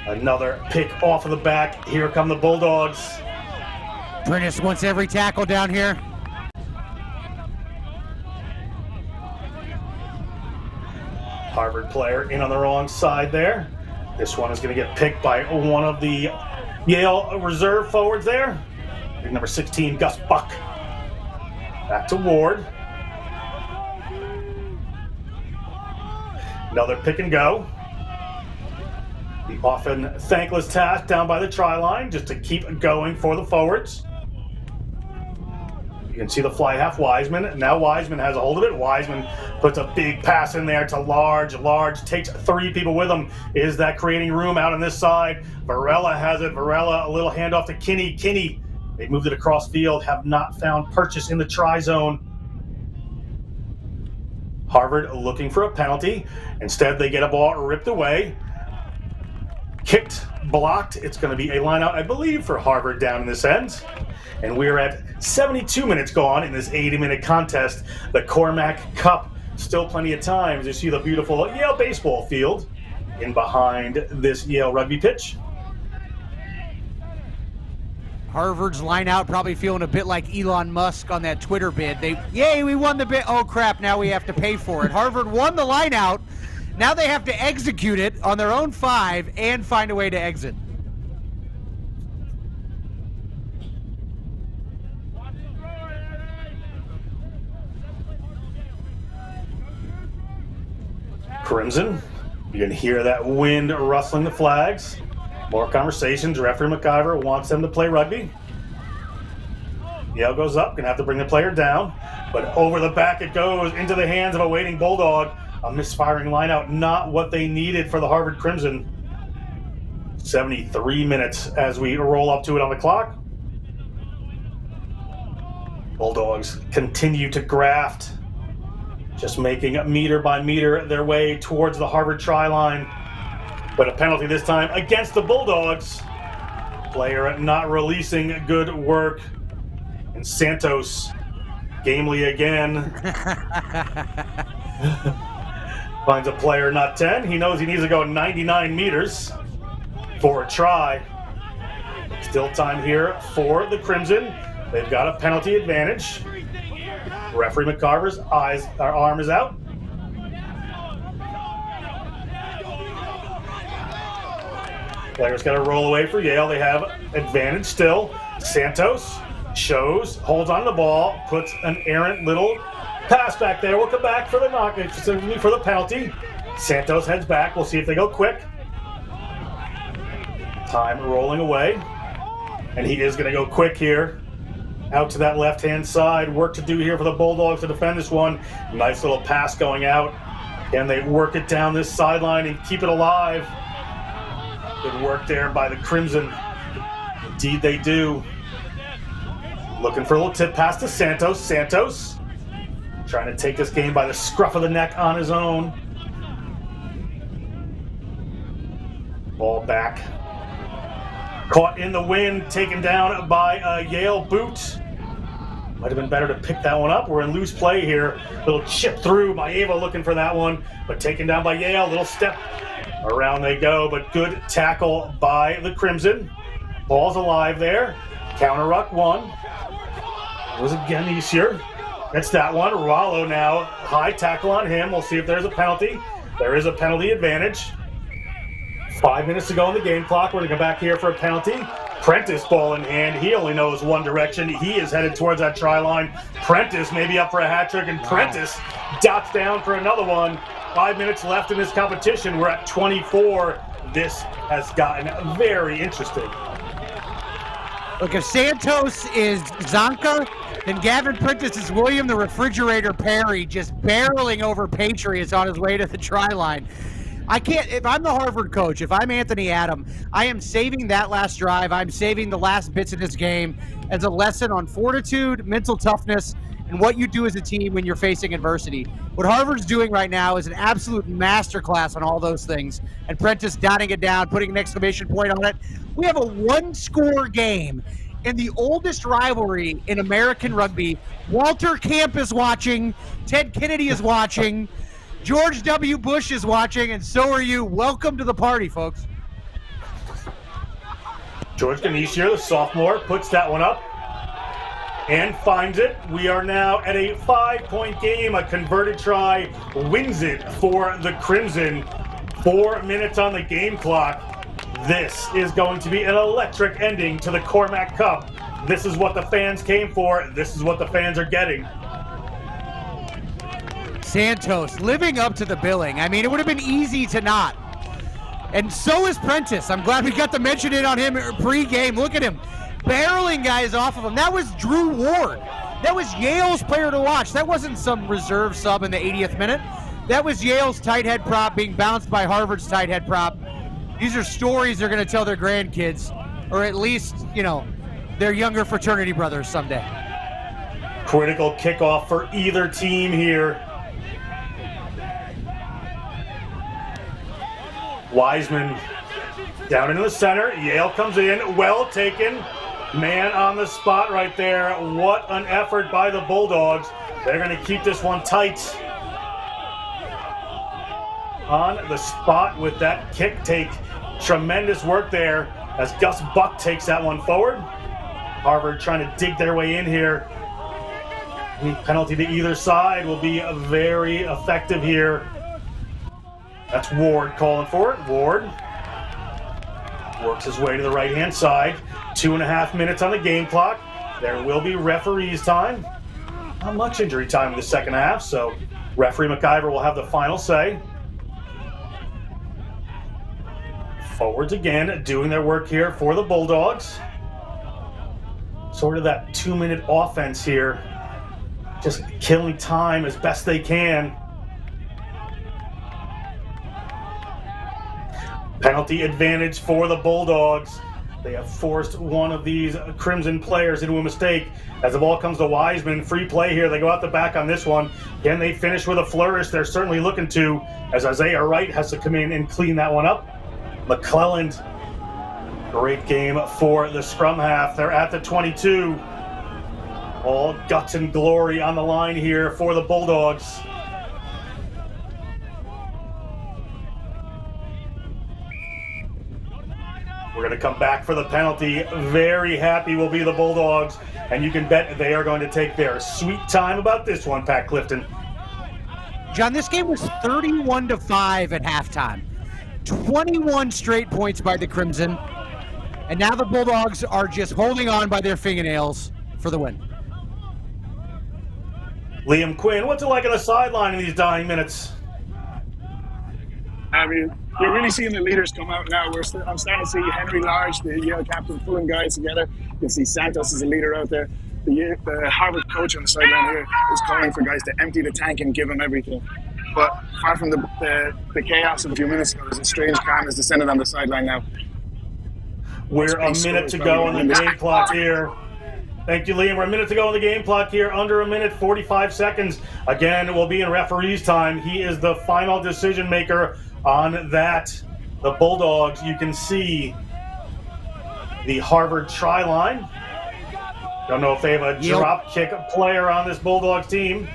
Another pick off of the back. Here come the Bulldogs. Prentice wants every tackle down here. Harvard player in on the wrong side there. This one is going to get picked by one of the Yale reserve forwards there. Number 16, Gus Buck. Back to Ward. Another pick and go. The often thankless task down by the try line, just to keep going for the forwards. You can see the fly half Wiseman. Now Wiseman has a hold of it. Wiseman puts a big pass in there to Large. Large takes 3 people with him. Is that creating room out on this side? Varela has it. Varela, a little handoff to Kinney. Kinney, they moved it across field, have not found purchase in the try zone. Harvard looking for a penalty. Instead, they get a ball ripped away. Kicked, blocked. It's going to be a lineout, I believe, for Harvard down in this end. And we're at 72 minutes gone in this 80-minute contest. The Cormac Cup. Still plenty of time as you see the beautiful Yale baseball field in behind this Yale rugby pitch. Harvard's line out probably feeling a bit like Elon Musk on that Twitter bid. Yay, we won the bid. Oh, crap, now we have to pay for it. Harvard won the line out. Now they have to execute it on their own 5 and find a way to exit. Crimson, you can hear that wind rustling the flags. More conversations. Referee McIver wants them to play rugby. Yale goes up, gonna have to bring the player down, but over the back it goes into the hands of a waiting Bulldog. A misfiring lineout, not what they needed for the Harvard Crimson. 73 minutes as we roll up to it on the clock. Bulldogs continue to graft, just making meter by meter their way towards the Harvard try line. But a penalty this time against the Bulldogs. Player not releasing good work. And Santos, gamely again, finds a player not 10. He knows he needs to go 99 meters for a try. Still time here for the Crimson. They've got a penalty advantage. Referee McCarver's arm is out. Players got to roll away for Yale. They have advantage still. Santos shows, holds on the ball, puts an errant little pass back there. We'll come back for the knock, for the penalty. Santos heads back. We'll see if they go quick. Time rolling away. And he is going to go quick here. Out to that left-hand side. Work to do here for the Bulldogs to defend this one. Nice little pass going out. Can they work it down this sideline and keep it alive? Good work there by the Crimson. Indeed they do. Looking for a little tip pass to Santos. Santos trying to take this game by the scruff of the neck on his own. Ball back. Caught in the wind, taken down by a Yale boot. Might have been better to pick that one up. We're in loose play here. Little chip through by Ava looking for that one, but taken down by Yale. Little step. Around they go, but good tackle by the Crimson. Ball's alive there. Counter ruck one. It was again easier. Gets that one. Rollo now. High tackle on him. We'll see if there's a penalty. There is a penalty advantage. 5 minutes to go on the game clock. We're going to come back here for a penalty. Prentice ball in hand. He only knows one direction. He is headed towards that try line. Prentice maybe up for a hat trick, and Prentice dots down for another one. 5 minutes left in this competition. We're at 24. This has gotten very interesting. Look, if Santos is Zonka, then Gavin Prentice is William the Refrigerator Perry, just barreling over Patriots on his way to the try line. I can't, if I'm the Harvard coach, if I'm Anthony Adam, I am saving that last drive. I'm saving the last bits of this game as a lesson on fortitude, mental toughness, and what you do as a team when you're facing adversity. What Harvard's doing right now is an absolute masterclass on all those things. And Prentice dotting it down, putting an exclamation point on it. We have a one-score game in the oldest rivalry in American rugby. Walter Camp is watching. Ted Kennedy is watching. George W. Bush is watching, and so are you. Welcome to the party, folks. George Ganeshier, the sophomore, puts that one up and finds it. We are now at a 5-point game. A converted try wins it for the Crimson. 4 minutes on the game clock. This is going to be an electric ending to the Cormac Cup. This is what the fans came for. This is what the fans are getting. Santos living up to the billing. I mean, it would have been easy to not. And so is Prentice. I'm glad we got to mention it on him pre-game. Look at him barreling guys off of him. That was Drew Ward. That was Yale's player to watch. That wasn't some reserve sub in the 80th minute. That was Yale's tight head prop being bounced by Harvard's tight head prop. These are stories they're going to tell their grandkids, or at least, you know, their younger fraternity brothers someday. Critical kickoff for either team here. Wiseman down into the center. Yale comes in. Well taken. Man on the spot right there. What an effort by the Bulldogs. They're going to keep this one tight. On the spot with that kick take. Tremendous work there as Gus Buck takes that one forward. Harvard trying to dig their way in here. Any penalty to either side will be very effective here. That's Ward calling for it. Ward works his way to the right-hand side. 2.5 minutes on the game clock. There will be referee's time. Not much injury time in the second half, so referee McIver will have the final say. Forwards again, doing their work here for the Bulldogs. Sort of that 2-minute offense here. Just killing time as best they can. Penalty advantage for the Bulldogs. They have forced one of these Crimson players into a mistake. As the ball comes to Wiseman, free play here. They go out the back on this one. Can they finish with a flourish? They're certainly looking to, as Isaiah Wright has to come in and clean that one up. McClelland, great game for the scrum half. They're at the 22. All guts and glory on the line here for the Bulldogs. We're going to come back for the penalty. Very happy will be the Bulldogs, and you can bet they are going to take their sweet time about this one, Pat Clifton. John, this game was 31-5 at halftime. 21 straight points by the Crimson, and now the Bulldogs are just holding on by their fingernails for the win. Liam Quinn, what's it like on the sideline in these dying minutes? I mean, you're really seeing the leaders come out now. I'm starting to see Henry Large, the Yale captain, pulling guys together. You can see Santos as a leader out there. The Harvard coach on the sideline here is calling for guys to empty the tank and give them everything. But apart from the chaos of a few minutes ago, there's a strange calm has descended on the sideline now. We're a minute to go on the game clock here. Thank you, Liam. We're a minute to go on the game clock here. Under a minute, 45 seconds. Again, we'll be in referee's time. He is the final decision maker on that. The Bulldogs, you can see the Harvard try line. Don't know if they have a drop kick player on this Bulldogs team.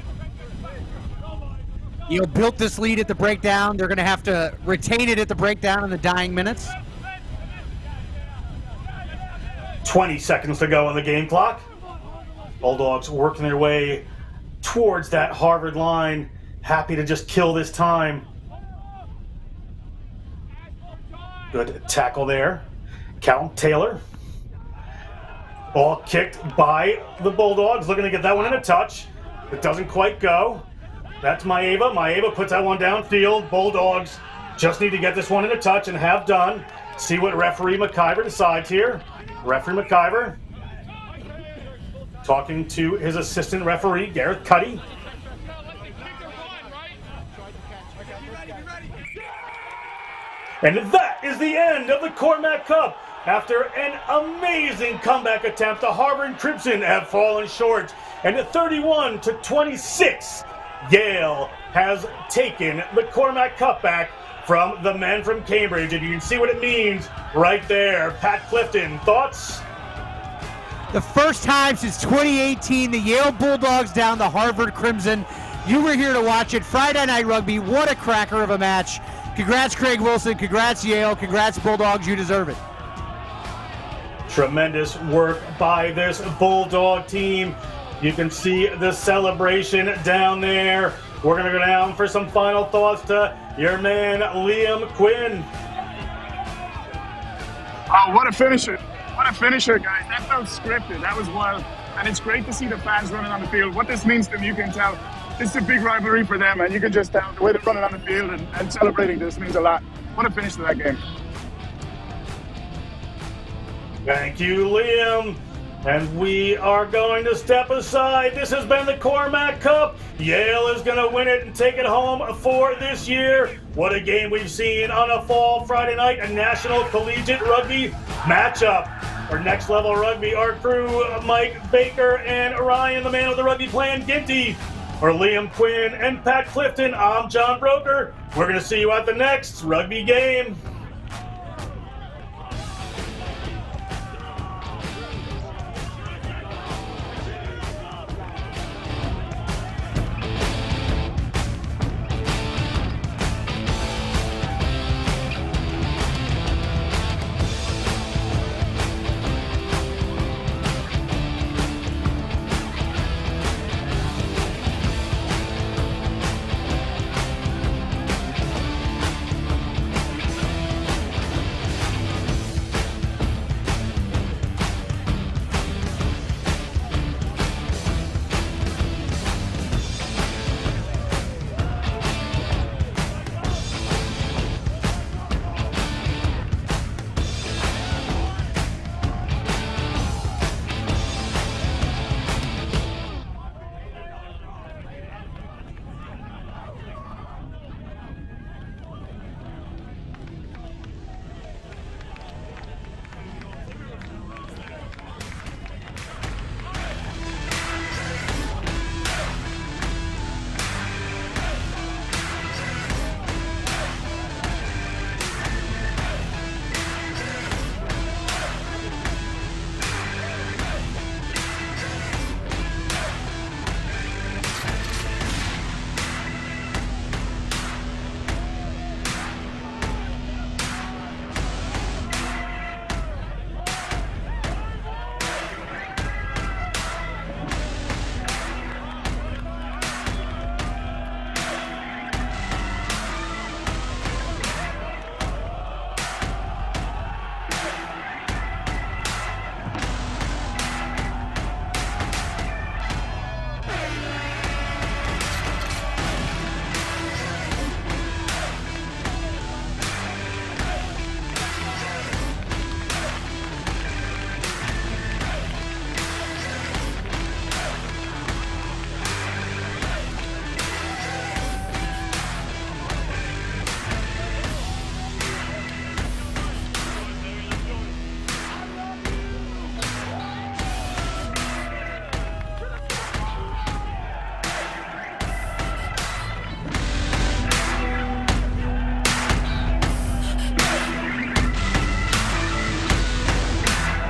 Yale built this lead at the breakdown. They're going to have to retain it at the breakdown in the dying minutes. 20 seconds to go on the game clock. Bulldogs working their way towards that Harvard line. Happy to just kill this time. Good tackle there. Cal Taylor. Ball kicked by the Bulldogs. Looking to get that one in a touch. It doesn't quite go. That's Maeva. Maeva puts that one downfield. Bulldogs just need to get this one in a touch and have done. See what referee McIver decides here. Referee McIver talking to his assistant referee, Gareth Cuddy. And that is the end of the Cormac Cup. After an amazing comeback attempt, the Harvard Crimson have fallen short. And at 31-26, Yale has taken the Cormac Cup back from the men from Cambridge. And you can see what it means right there. Pat Clifton, thoughts? The first time since 2018, the Yale Bulldogs down the Harvard Crimson. You were here to watch it. Friday Night Rugby, what a cracker of a match. Congrats, Craig Wilson. Congrats, Yale. Congrats, Bulldogs. You deserve it. Tremendous work by this Bulldog team. You can see the celebration down there. We're going to go down for some final thoughts to your man, Liam Quinn. Oh, what a finisher. What a finisher, guys. That felt scripted. That was wild. And it's great to see the fans running on the field. What this means to them, you can tell. This is a big rivalry for them, and you can just tell the way they're running on the field and celebrating this means a lot. What a finish to that game. Thank you, Liam. And we are going to step aside. This has been the Cormac Cup. Yale is going to win it and take it home for this year. What a game we've seen on a fall Friday night, a National Collegiate Rugby matchup. Our Next Level Rugby, our crew, Mike Baker and Ryan, the man with the rugby plan, Ginty. For Liam Quinn and Pat Clifton, I'm John Broker. We're going to see you at the next rugby game.